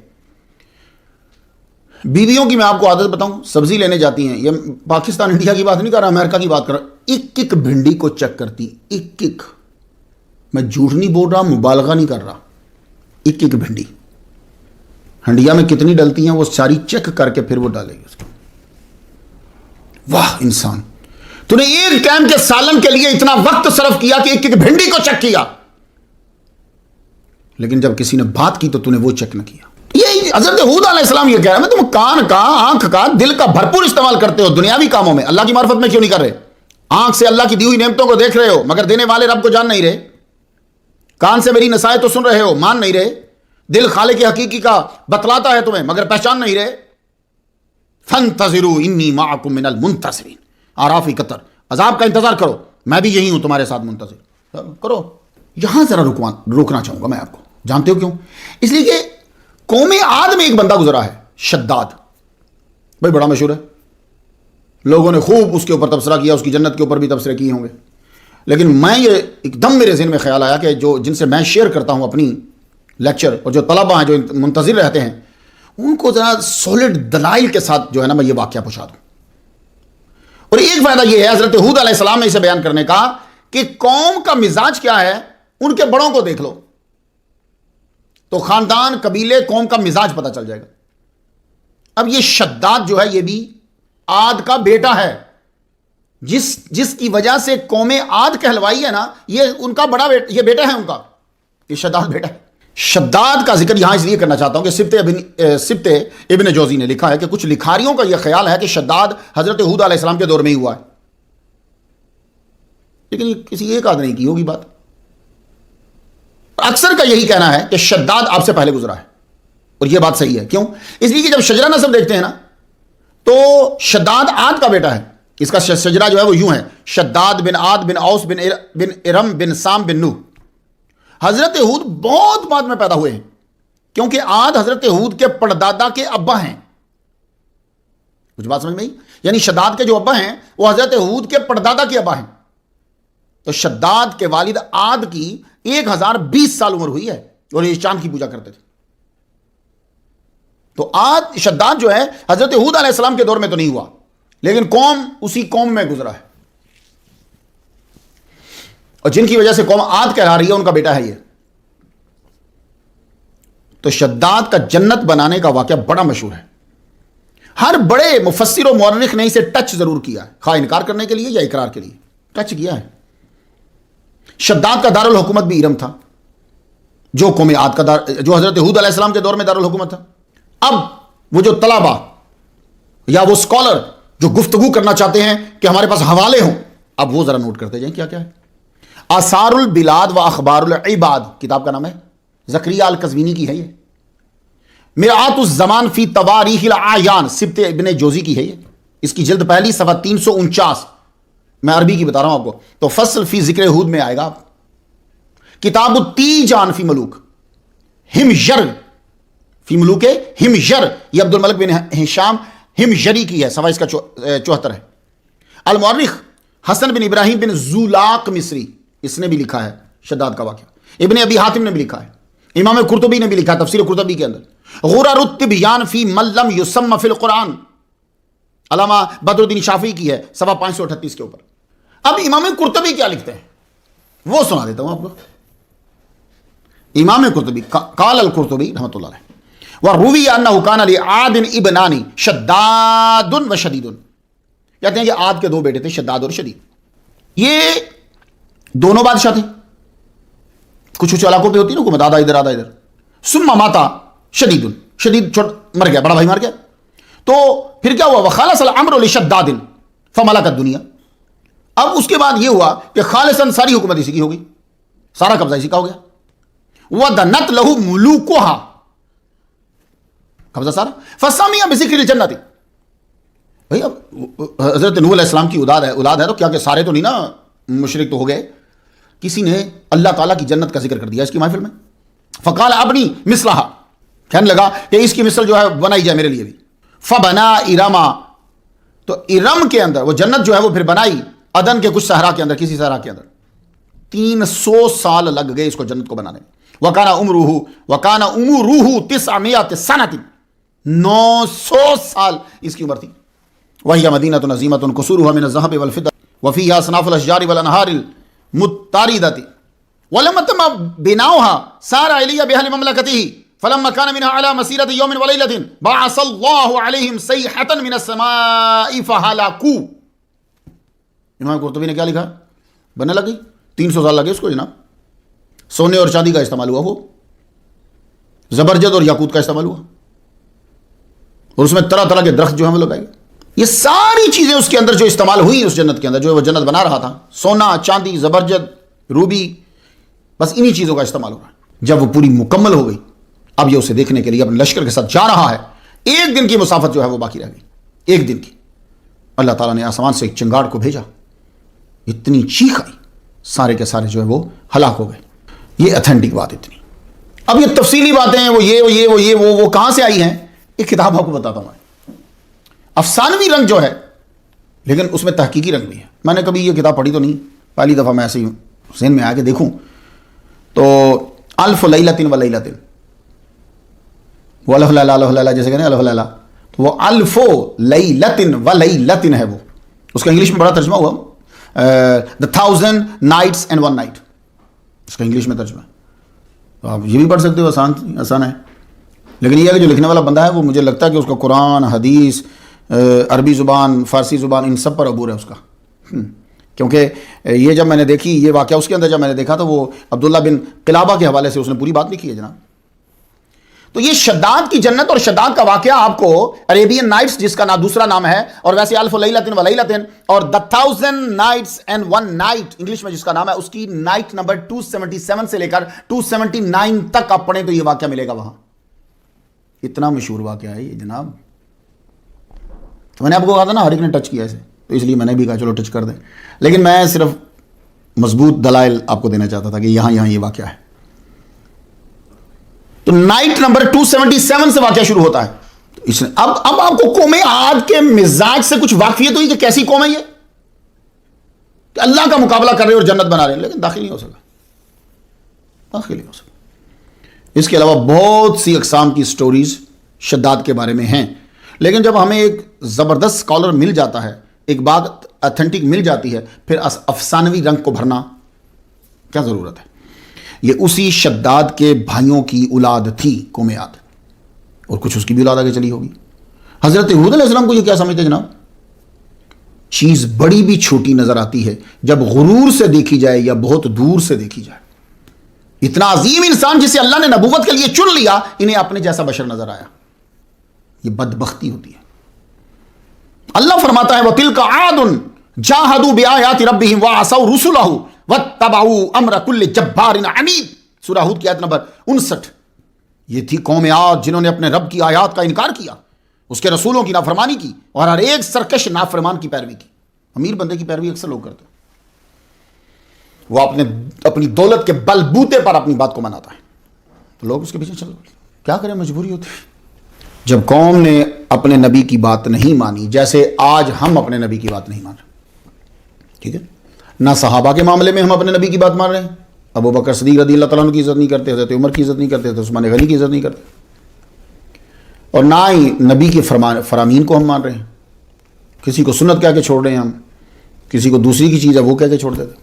Speaker 1: بیویوں کی میں آپ کو عادت بتاؤں، سبزی لینے جاتی ہیں، یہ پاکستان انڈیا کی بات نہیں کر رہا، امریکہ کی بات کر رہا. ایک بھنڈی کو چیک کرتی، ایک میں جھوٹ نہیں بول رہا، مبالغہ نہیں کر رہا. ایک بھنڈی ہنڈیا میں کتنی ڈلتی ہیں وہ ساری چیک کر کے پھر وہ ڈالے گی اس کو. واہ انسان. تو نے ایک ٹائم کے سالن کے لیے اتنا وقت صرف کیا کہ ایک ایک بھنڈی کو چیک کیا، لیکن جب کسی نے بات کی تو نے وہ چیک نہ کیا۔ یہ حضرت ہود علیہ السلام یہ کہہ رہا ہے، میں تم کان کا، آنکھ کا، دل کا بھرپور استعمال کرتے ہو دنیاوی کاموں میں، اللہ کی معرفت میں کیوں نہیں کر رہے؟ آنکھ سے اللہ کی دی ہوئی نعمتوں کو دیکھ رہے ہو مگر دینے والے رب کو جان نہیں رہے، کان سے میری نصیحت تو سن رہے ہو، مان نہیں رہے، دل خالق حقیقی کا بتلاتا ہے تمہیں مگر پہچان نہیں رہے۔ فانتظروا انی معکم من المنتظرین، اعراف 71، عذاب کا انتظار کرو، میں بھی یہی ہوں تمہارے ساتھ منتظر کرو۔ یہاں ذرا روکنا چاہوں گا میں آپ کو، جانتے ہو کیوں؟ اس لیے کہ قوم عاد میں ایک بندہ گزرا ہے شداد، بھائی بڑا مشہور ہے، لوگوں نے خوب اس کے اوپر تبصرہ کیا، اس کی جنت کے اوپر بھی تبصرے کیے ہوں گے، لیکن میں یہ ایک دم میرے ذہن میں خیال آیا کہ جو جن سے میں شیئر کرتا ہوں اپنی لیکچر، اور جو طلبہ ہیں جو منتظر رہتے ہیں، ان کو ذرا سولڈ دلائل کے ساتھ جو ہے نا میں یہ واقعہ پہنچا دوں۔ اور ایک فائدہ یہ ہے حضرت ہود علیہ السلام نے اسے بیان کرنے کا کہ قوم کا مزاج کیا ہے، ان کے بڑوں کو دیکھ لو تو خاندان، قبیلے، قوم کا مزاج پتہ چل جائے گا۔ اب یہ شداد جو ہے یہ بھی عاد کا بیٹا ہے، جس کی وجہ سے قوم عاد کہلوائی ہے نا، یہ ان کا بڑا یہ بیٹا ہے ان کا، یہ شداد بیٹا ہے۔ شداد کا ذکر یہاں اس لیے کرنا چاہتا ہوں کہ سبت ابن جوزی نے لکھا ہے کہ کچھ لکھاریوں کا یہ خیال ہے کہ شداد حضرت ہود علیہ السلام کے دور میں ہی ہوا ہے، لیکن یہ کسی ایک آدمی کی ہوگی بات۔ اکثر کا یہی کہنا ہے کہ شداد آپ سے پہلے گزرا ہے، اور یہ بات صحیح ہے۔ کیوں؟ اس لیے کہ جب شجرہ نسب دیکھتے ہیں نا تو شداد عاد کا بیٹا ہے، اس کا شجرہ جو ہے وہ یوں ہے: شداد بن عاد بن اوس بن ارم بن سام بن نوح۔ حضرت ہود بہت بعد میں پیدا ہوئے ہیں، کیونکہ عاد حضرت ہود کے پردادا کے ابا ہیں۔ کچھ بات سمجھ میں آئی؟ یعنی شداد کے جو ابا ہیں وہ حضرت ہود کے پردادا کے ابا ہیں، تو شداد کے والد عاد کی 1020 سال عمر ہوئی ہے اور یہ چاند کی پوجا کرتے تھے۔ تو عاد شداد جو ہے حضرت ہود علیہ السلام کے دور میں تو نہیں ہوا، لیکن قوم اسی قوم میں گزرا ہے، اور جن کی وجہ سے قوم عاد کہلا رہی ہے ان کا بیٹا ہے یہ۔ تو شداد کا جنت بنانے کا واقعہ بڑا مشہور ہے، ہر بڑے مفسر و مورخ نے اسے ٹچ ضرور کیا ہے، خواہ انکار کرنے کے لیے یا اقرار کے لیے ٹچ کیا ہے۔ شداد کا دارالحکومت بھی ارم تھا، جو قوم عاد کا جو حضرت ہود علیہ السلام کے دور میں دارالحکومت تھا۔ اب وہ جو طلبہ یا وہ اسکالر جو گفتگو کرنا چاہتے ہیں کہ ہمارے پاس حوالے ہوں، اب وہ ذرا نوٹ کرتے جائیں کیا کیا ہے۔ آثار البلاد و اخبار العباد کتاب کا نام ہے، زکریا القزوینی کی ہے یہ۔ مرآت الزمان فی تواریخ العیان سبت ابن جوزی کی ہے یہ، اس کی جلد پہلی صفحہ 349، میں عربی کی بتا رہا ہوں آپ کو۔ تو فصل فی ذکر ہود میں آئے گا۔ کتاب التیجان فی ملوک ہمجر فی ملوک ہمجر، یہ عبد الملک بن ہشام ہمجری کی ہے، صفحہ اس کا 74 ہے۔ المؤرخ حسن بن ابراہیم بن زولاق مصری، اس نے بھی لکھا ہے شداد کا واقعہ۔ ابن ابی حاتم نے بھی لکھا ہے، امام قرطبی نے بھی لکھا ہے تفسیر قرطبی کے اندر۔ غرر التبیان فی من لم یسم فی القرآن، علامہ بدر الدین شافعی کی ہے، صفحہ 538 کے اوپر۔ اب امام قرطبی کیا لکھتے ہیں وہ سنا دیتا ہوں آپ کو۔ امام قرطبی قال القرطبی رحمۃ اللہ علیہ، وروی انہ کان لعاد ابنان شداد و شدید، کہتے ہیں کہ عاد کے دو بیٹے تھے، شداد اور شدید۔ یہ دونوں بادشاہ تھے، کچھ علاقوں پہ ہوتی نا حکومت، آدھا ادھر آدھا ادھر۔ ثم ماتا شدید، شدید مر گیا، بڑا بھائی مر گیا، تو پھر کیا ہوا؟ وخالص الامر لشداد فملک الدنیا، اب اس کے بعد یہ ہوا کہ خالصاً ساری حکومت اسی کی ہو گئی، سارا قبضہ اسی کا ہو گیا۔ وَدَنَتْ لَهُ مُلُوكُهَا، قبضہ سارا۔ فَسَمِعَ بِذِكْرِ الْجَنَّةِ، بھئی اب حضرت نوح علیہ السلام کی اولاد ہے تو کیا کہ سارے تو نہیں نا مشرک تو ہو گئے، کسی نے اللہ تعالیٰ کی جنت کا ذکر کر دیا اس کی محفل میں۔ فقال ابنی مثلہا، کہنے لگا کہ اس کی مثل جو ہے بنائی جائے میرے لیے بھی۔ فبنا ارما، تو ارم کے اندر وہ جنت جو ہے وہ پھر بنائی عدن کے کچھ صحرا کے اندر، کسی صحرا کے اندر 300 سال لگ گئے اس کو جنت کو بنانے میں۔ وکانا عمرہ 900 سنۃ، 900 سال اس کی عمر تھی۔ وہی مدینۃ عظیمۃ قصورها من الذهب والفضة وفيها اصناف الاشجار والانهار المتاردة ولما تم بناؤها سار الي باهل مملكته فلما كان منها على مسيرة يوم وليلة بعث الله عليهم صيحة من السماء فهلكوا۔ امام قرطبی نے کیا لکھا؟ بننے لگی 300 سال لگے اس کو جناب. سونے اور چاندی کا استعمال ہوا، وہ زبرجد اور یاقوت کا استعمال ہوا، اور اس میں طرح طرح کے درخت جو ہیں وہ لگائے. یہ ساری چیزیں اس کے اندر جو استعمال ہوئی اس جنت کے اندر، جو وہ جنت بنا رہا تھا، سونا، چاندی، زبرجد، روبی، بس انہی چیزوں کا استعمال ہو رہا ہے. جب وہ پوری مکمل ہو گئی، اب یہ اسے دیکھنے کے لیے اپنے لشکر کے ساتھ جا رہا ہے. ایک دن کی مسافت جو ہے وہ باقی رہ گئی، ایک دن کی. اللہ تعالیٰ نے آسمان سے ایک چنگاڑ کو بھیجا، اتنی چیخ آئی، سارے کے سارے جو ہے وہ ہلاک ہو گئے. یہ اتھینٹک بات اتنی. اب یہ تفصیلی باتیں ہیں، وہ کہاں سے آئی ہیں؟ ایک کتاب آپ کو بتاتا ہوں. افسانوی رنگ جو ہے، لیکن اس میں تحقیقی رنگ بھی ہے. میں نے کبھی یہ کتاب پڑھی تو نہیں، پہلی دفعہ میں ایسے ہی ذہن میں آ کے دیکھوں تو الف لیلۃ و لیلۃ، وہ الف لیلہ جیسے کہتے ہیں الف لیلہ، تو وہ الف لیلۃ و لیلۃ ہے. وہ اس کا انگلش میں بڑا ترجمہ ہوا the 1000 nights and one night، اس کا انگلش میں ترجمہ. تو آپ یہ بھی پڑھ سکتے ہو، آسان ہے. لیکن یہ ہے کہ جو لکھنے والا بندہ ہے وہ مجھے لگتا ہے کہ اس کا قرآن، حدیث، عربی زبان، فارسی زبان، ان سب پر عبور ہے اس کا. کیونکہ یہ جب میں نے دیکھی یہ واقعہ اس کے اندر جب میں نے دیکھا تو وہ عبداللہ بن قلابہ کے حوالے سے اس نے پوری بات لکھی ہے جناب. تو یہ شداد کی جنت اور شداد کا واقعہ آپ کو عربین نائٹس جس کا دوسرا نام ہے، اور ویسے الف لیلۃ و لیلۃ، اور the 1000 nights and one night English میں جس کا نام ہے، اس کی نائٹ نمبر 277 سے لے کر 279 تک آپ پڑھیں تو یہ واقعہ ملے گا وہاں. اتنا مشہور واقعہ ہے یہ جناب. تو میں نے آپ کو کہا تھا نا ہر ایک نے ٹچ کیا اسے، تو اس لیے میں نے بھی کہا چلو ٹچ کر دیں. لیکن میں صرف مضبوط دلائل آپ کو دینا چاہتا تھا کہ یہاں یہ واقعہ ہے. تو نائٹ نمبر 277 سے واقعہ شروع ہوتا ہے. تو اس نے اب آپ کو قوم عاد کے مزاج سے کچھ واقفیت ہوئی کہ کیسی قوم ہے یہ، کہ اللہ کا مقابلہ کر رہے اور جنت بنا رہے ہیں، لیکن داخل نہیں ہو سکا. اس کے علاوہ بہت سی اقسام کی سٹوریز شداد کے بارے میں ہیں. لیکن جب ہمیں ایک زبردست اسکالر مل جاتا ہے، ایک بات اتھینٹک مل جاتی ہے، پھر افسانوی رنگ کو بھرنا کیا ضرورت ہے؟ یہ اسی شداد کے بھائیوں کی اولاد تھی قوم عاد، اور کچھ اس کی بھی اولاد آگے چلی ہوگی. حضرت ہود علیہ السلام کو یہ کیا سمجھتے جناب؟ چیز بڑی بھی چھوٹی نظر آتی ہے جب غرور سے دیکھی جائے یا بہت دور سے دیکھی جائے. اتنا عظیم انسان جسے اللہ نے نبوت کے لیے چن لیا، انہیں اپنے جیسا بشر نظر آیا. یہ بدبختی ہوتی ہے. اللہ فرماتا ہے وَتِلْكَ عَادٌ جَاهَدُوا بِآيَاتِ رَبِّهِمْ وَعَصَوْا رُسُلَهُ وَاتَّبَعُوا أَمْرَ كُلِّ جَبَّارٍ عَنِيدٍ. سورہ ہود کی آیت نمبر 59. یہ تھی قوم عاد جنہوں نے اپنے رب کی آیات کا انکار کیا، اس کے رسولوں کی نافرمانی کی، اور ہر ایک سرکش نافرمان کی پیروی کی. امیر بندے کی پیروی اکثر لوگ کرتے ہیں، وہ اپنی دولت کے بل بوتے پر اپنی بات کو مناتا ہے، تو لوگ اس کے پیچھے چل رہے. کیا کریں، مجبوری ہوتی ہے. جب قوم نے اپنے نبی کی بات نہیں مانی، جیسے آج ہم اپنے نبی کی بات نہیں مان رہے، ٹھیک ہے، نہ صحابہ کے معاملے میں ہم اپنے نبی کی بات مان رہے ہیں. ابو بکر صدیق رضی اللہ تعالیٰ عنہ کی عزت نہیں کرتے، حضرت عمر کی عزت نہیں کرتے، حضرت عثمان غنی کی عزت نہیں کرتے، اور نہ ہی نبی کے فرامین کو ہم مان رہے ہیں. کسی کو سنت کہہ کے چھوڑ رہے ہیں ہم، کسی کو دوسری کی چیز ہے وہ کہہ کے چھوڑ دیتے.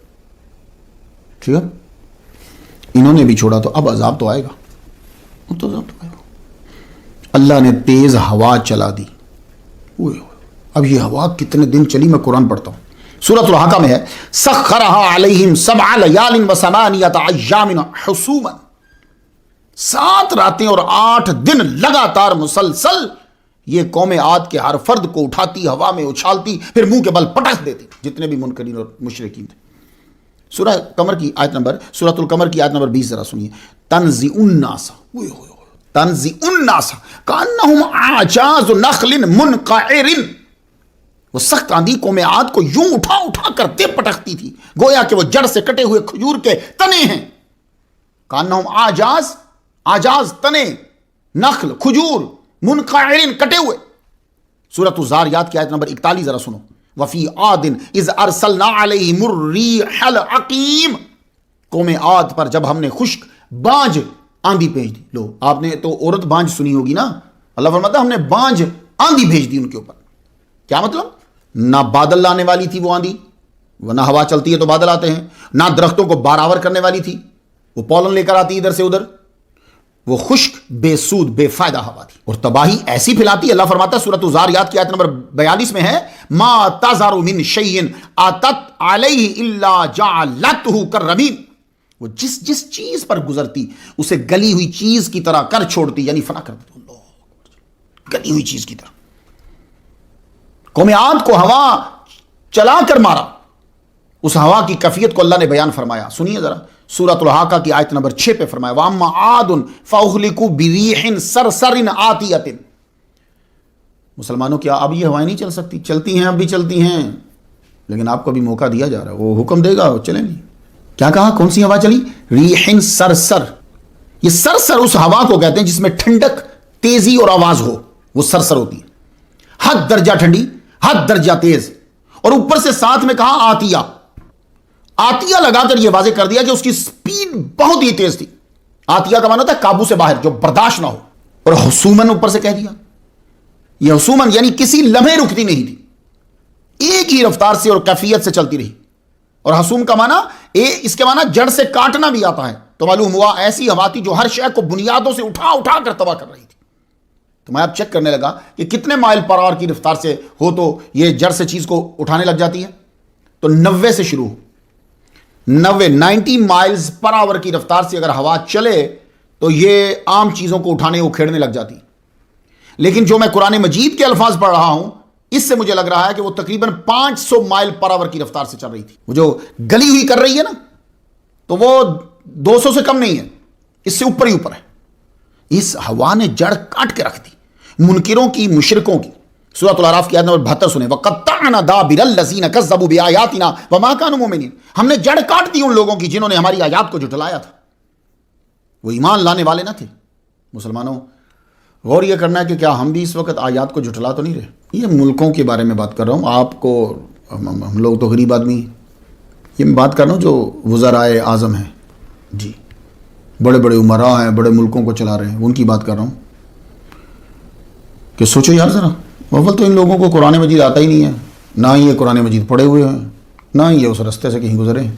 Speaker 1: ٹھیک ہے، انہوں نے بھی چھوڑا تو اب عذاب تو آئے گا. اللہ نے تیز ہوا چلا دی. اب یہ ہوا کتنے دن چلی، میں قرآن پڑھتا ہوں. سورۃ الحاقہ میں ہے سخرها علیہم 7 لیال و8 ایام حسوما. 7 راتیں اور 8 دن لگاتار مسلسل یہ قوم عاد کے ہر فرد کو اٹھاتی، ہوا میں اچھالتی، پھر منہ کے بل پٹک دیتی جتنے بھی منکرین اور مشرکین تھے. سورۃ القمر کی آیت نمبر 20 ذرا سنیے. تنزع الناس کانہم اعجاز نخل منقعر. وہ سخت آندھی قوم عاد کو یوں اٹھا کر دے پٹکتی تھی گویا کہ وہ جڑ سے کٹے ہوئے کھجور کے تنے ہیں. کانہم آجاز تنے، نخل کھجور، منقعر کٹے ہوئے. سورۃ الزاریات کی آیت نمبر 41 ذرا سنو. وفی عاد اذ ارسلنا علیہم الریح العقیم. قوم عاد پر جب ہم نے خشک بانجھ آندھی بھیج دی. لو آپ نے تو عورت بانجھ سنی ہوگی نا، اللہ فرماتا ہے ہم نے بانجھ آندھی بھیج دی ان کے اوپر. کیا مطلب؟ نہ بادل لانے والی تھی وہ آندھی، نہ ہوا چلتی ہے تو بادل آتے ہیں، نہ درختوں کو باراور کرنے والی تھی، وہ پولن لے کر آتی ادھر سے ادھر، وہ خشک بے سود بے فائدہ ہوا تھی اور تباہی ایسی پھیلاتی. اللہ فرماتا ہے سورۃ الذاریات کی آیت نمبر 42 میں ہے ما تذر من شیء اتت علیہ الا جعلتہ کالرمیم. وہ جس چیز پر گزرتی اسے گلی ہوئی چیز کی طرح کر چھوڑتی, یعنی فنا کر دیتی. اللہ گلی ہوئی چیز کی طرح. قوم عاد کو ہوا چلا کر مارا, اس ہوا کی کیفیت کو اللہ نے بیان فرمایا. سنیے ذرا سورۃ الحاقہ کی آیت نمبر 6 پہ فرمایا وَأَمَّا عَادٌ فَأُهْلِكُوا بِرِيحٍ صَرْصَرٍ عَاتِيَةٍ. مسلمانوں کیا اب یہ ہوائیں نہیں چل سکتی؟ چلتی ہیں, اب بھی چلتی ہیں, لیکن آپ کو بھی موقع دیا جا رہا ہے. وہ حکم دے گا چلیں نہیں. کیا کہا؟ کون سی ہوا چلی؟ ریحٍ صرصر. یہ صرصر اس ہوا کو کہتے ہیں جس میں ٹھنڈک, تیزی اور آواز ہو, وہ صرصر ہوتی ہے. حد درجہ ٹھنڈی, حد درجہ تیز, اور اوپر سے ساتھ میں کہا آتیہ. آتیہ لگا کر یہ واضح کر دیا کہ اس کی سپیڈ بہت ہی تیز تھی. آتیہ کا معنی ہوتا ہے قابو سے باہر, جو برداشت نہ ہو. اور حسومن اوپر سے کہہ دیا. یہ حسومن یعنی کسی لمحے رکتی نہیں تھی, ایک ہی رفتار سے اور کیفیت سے چلتی رہی. اور حسوم کا معنی اس کے معنی جڑ سے کاٹنا بھی آتا ہے. تو معلوم ہوا ایسی ہوا تھی جو ہر شے کو بنیادوں سے اٹھا اٹھا کر تباہ کر رہی تھی. تو میں اب چیک کرنے لگا کہ کتنے مائل پر آور کی رفتار سے ہو تو یہ جڑ سے چیز کو اٹھانے لگ جاتی ہے. تو 90 سے شروع ہو, 90 مائلز پر آور کی رفتار سے اگر ہوا چلے تو یہ عام چیزوں کو اٹھانے اکھیڑنے لگ جاتی. لیکن جو میں قرآن مجید کے الفاظ پڑھ رہا ہوں اس سے مجھے لگ رہا ہے کہ وہ تقریباً 500 مائل پر آور کی رفتار سے چل رہی تھی. وہ جو گلی ہوئی کر رہی ہے نا, تو وہ 200 سے کم نہیں ہے, اس سے اوپر ہی اوپر ہے. اس ہوا نے جڑ کاٹ کے رکھ دی منکروں کی, مشرکوں کی. سورۃ الاعراف کی آیت نمبر 72 سنیں وَقَطَّعْنَا دَابِرَ الَّذِينَ كَذَّبُوا بِآيَاتِنَا وَمَا كَانُوا مُؤْمِنِينَ. ہم نے جڑ کاٹ دی ان لوگوں کی جنہوں نے ہماری آیات کو جھٹلایا تھا, وہ ایمان لانے والے نہ تھے. مسلمانوں غور یہ کرنا ہے کہ کیا ہم بھی اس وقت آیات کو جھٹلا تو نہیں رہے؟ یہ ملکوں کے بارے میں بات کر رہا ہوں, آپ کو, ہم لوگ تو غریب آدمی ہیں. یہ میں بات کر رہا ہوں جو وزرائے اعظم ہیں, جی بڑے بڑے عمراء ہیں, بڑے ملکوں کو چلا رہے ہیں, ان کی بات کر رہا ہوں. کہ سوچو یار ذرا, اول تو ان لوگوں کو قرآن مجید آتا ہی نہیں ہے, نہ ہی یہ قرآن مجید پڑھے ہوئے ہیں, نہ ہی یہ اس رستے سے کہیں گزرے ہیں.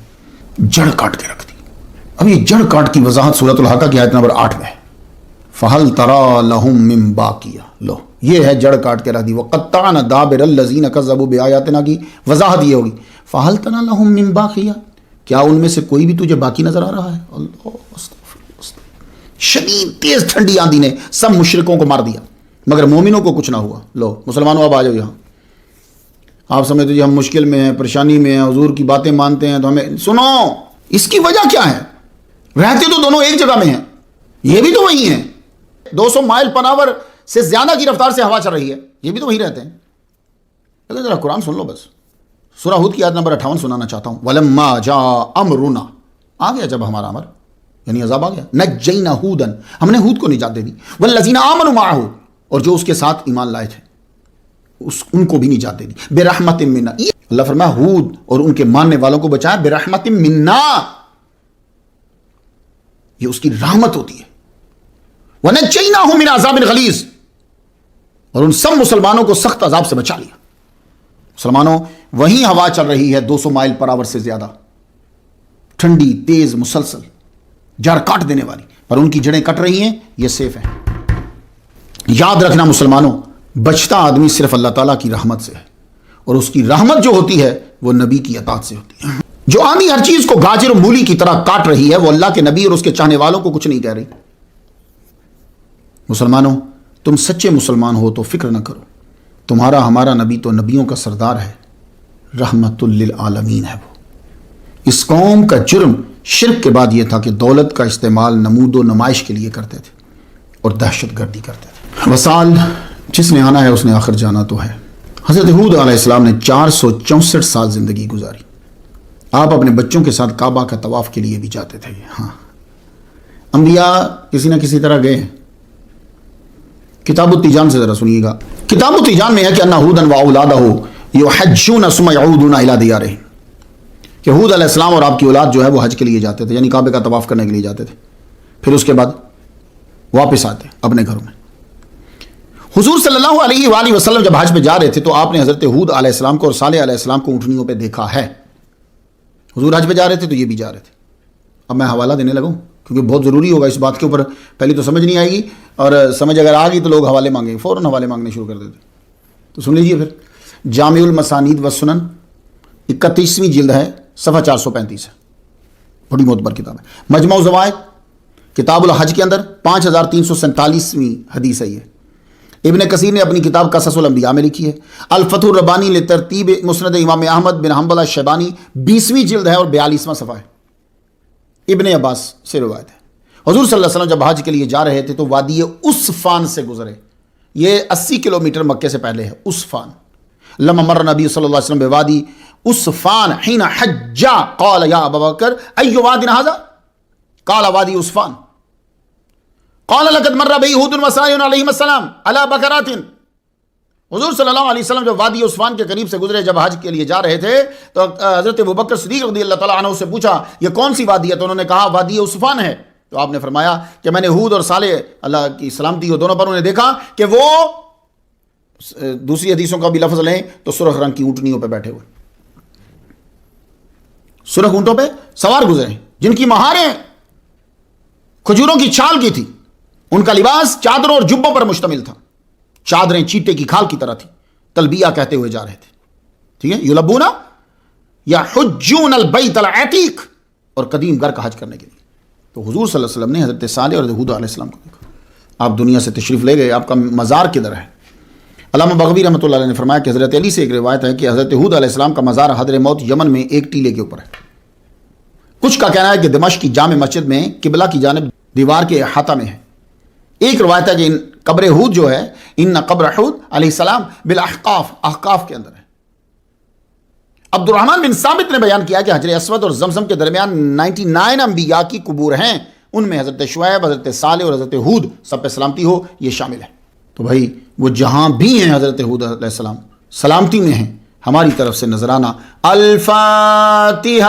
Speaker 1: جڑ کاٹ کے رکھ دی. اب یہ جڑ کاٹ کی وضاحت سورۃ الحاقہ کی آیت نمبر 8 میں ہے فَهَلْ تَرَى لَهُم مِّن بَاقِيَةٍ. لو یہ ہے جڑ کاٹ کے رکھ دی. وَقَطَّعْنَا دَابِرَ الَّذِينَ كَذَّبُوا بِآيَاتِنَا کی وضاحت یہ ہوگی فَهَلْ تَرَى لَهُم مِّن بَاقِيَةٍ. کیا ان میں سے کوئی بھی تجھے باقی نظر آ رہا ہے؟ اللہ, شدید تیز ٹھنڈی آندھی نے سب مشرکوں کو مار دیا مگر مومنوں کو کچھ نہ ہوا. لو مسلمانوں اب آ جاؤ یہاں. آپ سمجھتے جی ہم مشکل میں ہیں, پریشانی میں ہیں, حضور کی باتیں مانتے ہیں تو ہمیں سنو. اس کی وجہ کیا ہے؟ رہتے تو دونوں ایک جگہ میں ہیں, یہ بھی تو وہی ہیں. 200 مائل پر آور سے زیادہ کی رفتار سے ہوا چل رہی ہے, یہ بھی تو وہی رہتے ہیں. لیکن ذرا قرآن سن لو بس. سورہ ہود کی آیت نمبر 58 سنانا چاہتا ہوں. وَلَمَّا جَاءَ أَمْرُنَا. آ گیا جب ہمارا امر, یعنی عذاب آ گیا. نَجَّيْنَا هُودًا. ہم نے ہود کو نجات دے دی. وَالَّذِينَ آمَنُوا مَعَهُ. اور جو اس کے ساتھ ایمان لائے تھے ان کو بھی نجات دے دی. بِرَحْمَةٍ مِّنَّا. اللہ فرمایا ہود اور ان کے ماننے والوں کو بچایا. بِرَحْمَةٍ مِّنَّا. یہ اس کی رحمت ہوتی ہے. وَنَجَّيْنَاهُ مِنْ عَذَابٍ غَلِيظٍ. اور ان سب مسلمانوں کو سخت عذاب سے بچا لیا. مسلمانوں وہیں ہوا چل رہی ہے 200 مائل پر آور سے زیادہ, ٹھنڈی, تیز, مسلسل, جڑ کاٹ دینے والی, پر ان کی جڑیں کٹ رہی ہیں, یہ سیف ہے. یاد رکھنا مسلمانوں, بچتا آدمی صرف اللہ تعالیٰ کی رحمت سے ہے, اور اس کی رحمت جو ہوتی ہے وہ نبی کی اطاعت سے ہوتی ہے. جو آندھی ہر چیز کو گاجر و مولی کی طرح کاٹ رہی ہے وہ اللہ کے نبی اور اس کے چاہنے والوں کو کچھ نہیں کہہ رہی. مسلمانوں تم سچے مسلمان ہو تو فکر نہ کرو, تمہارا ہمارا نبی تو نبیوں کا سردار ہے, رحمت للعالمین ہے. وہ اس قوم کا جرم شرک کے بعد یہ تھا کہ دولت کا استعمال نمود و نمائش کے لیے کرتے تھے اور دہشت گردی کرتے تھے. وصال جس نے آنا ہے اس نے آخر جانا تو ہے. حضرت ہود علیہ السلام نے 464 سال زندگی گزاری. آپ اپنے بچوں کے ساتھ کعبہ کا طواف کے لیے بھی جاتے تھے. ہاں انبیاء کسی نہ کسی طرح گئے. کتاب التیجان سے ذرا سنیے گا. کتاب التیجان میں ہے کہ ان ہودًا واولادہ یحجون ثم یعودون الی دیارہم, کہ ہود علیہ السلام اور آپ کی اولاد جو ہے وہ حج کے لیے جاتے تھے, یعنی کعبے کا طواف کرنے کے لیے جاتے تھے, پھر اس کے بعد واپس آتے اپنے گھروں میں. حضور صلی اللہ علیہ وآلہ وسلم جب حج پہ جا رہے تھے تو آپ نے حضرت ہود علیہ السلام کو اور صالح علیہ السلام کو اونٹنیوں پہ دیکھا ہے. حضور حج پہ جا رہے تھے تو یہ بھی جا رہے تھے. اب میں حوالہ دینے لگوں کیونکہ بہت ضروری ہوگا اس بات کے اوپر. پہلے تو سمجھ نہیں آئے گی، اور سمجھ اگر آ گئی تو لوگ حوالے مانگیں گے، فوراً حوالے مانگنے شروع کر دیتے. تو سن لیجئے پھر. جامع المسانید والسنن 31ویں جلد ہے، صفحہ 435 ہے، بڑی معتبر کتاب ہے. مجموع الزوائد کتاب الحج کے اندر 5347ویں حدیث ہے یہ. ابن کثیر نے اپنی کتاب قصص الانبیاء میں لکھی ہے. الفتح الربانی لترتیب مسند امام احمد بن حنبل الشیبانی 20ویں جلد ہے اور 42واں صفحہ ہے. ابن عباس سے روایت ہے، حضور صلی اللہ علیہ وسلم جب حج کے لیے جا رہے تھے تو وادی اسفان سے گزرے. یہ 80 کلومیٹر مکے سے پہلے ہے اسفان. لما مر نبی صلی اللہ علیہ وسلم بوادی اسفان حين حج قال يا ابا بکر اي واد هذا قال وادي اسفان قال لقد مر به هود وصالح علیہم السلام على بکرات. حضور صلی اللہ علیہ وسلم جب وادی عثمان کے قریب سے گزرے، جب حج کے لیے جا رہے تھے، تو حضرت ابوبکر صدیق رضی اللہ تعالیٰ عنہ سے پوچھا یہ کون سی وادی ہے؟ تو انہوں نے کہا وادی عثمان ہے. تو آپ نے فرمایا کہ میں نے ہود اور صالح اللہ کی سلامتی ہو دونوں پر انہیں دیکھا کہ وہ، دوسری حدیثوں کا بھی لفظ لیں تو سرخ رنگ کی اونٹنیوں پہ بیٹھے ہوئے، سرخ اونٹوں پہ سوار گزرے، جن کی مہاریں کھجوروں کی چھال کی تھی. ان کا لباس چادروں اور جبوں پر مشتمل تھا، چادریں چیٹے کی کھال کی طرح تھی. تلبیہ کہتے ہوئے جا رہے تھے. ٹھیک ہے، یلبون یا حجون البیت العتیق، اور قدیم گھر کا حج کرنے کے لیے. تو حضور صلی اللہ علیہ وسلم نے حضرت صالح اور ہود علیہ السلام کو دیکھا. آپ دنیا سے تشریف لے گئے، آپ کا مزار کدھر ہے؟ علامہ بغوی رحمۃ اللہ علیہ نے فرمایا کہ حضرت علی سے ایک روایت ہے کہ حضرت ہود علیہ السلام کا مزار حضر موت یمن میں ایک ٹیلے کے اوپر ہے. کچھ کا کہنا ہے کہ دمشق کی جامع مسجد میں قبلہ کی جانب دیوار کے احاطہ میں ہے. ایک روایت ہے کہ قبر ہود جو ہے، ان قبر ہود علیہ السلام بالاحقاف، احقاف کے اندر ہے. عبد الرحمن بن ثابت نے بیان کیا کہ حجر اسود اور زمزم کے درمیان 99 انبیاء کی قبور ہیں، ان میں حضرت شعیب، حضرت صالح اور حضرت ہود، سب پہ سلامتی ہو، یہ شامل ہے. تو بھائی وہ جہاں بھی ہیں حضرت ہود علیہ السلام سلامتی میں ہیں، ہماری طرف سے نذرانہ الفاتحہ.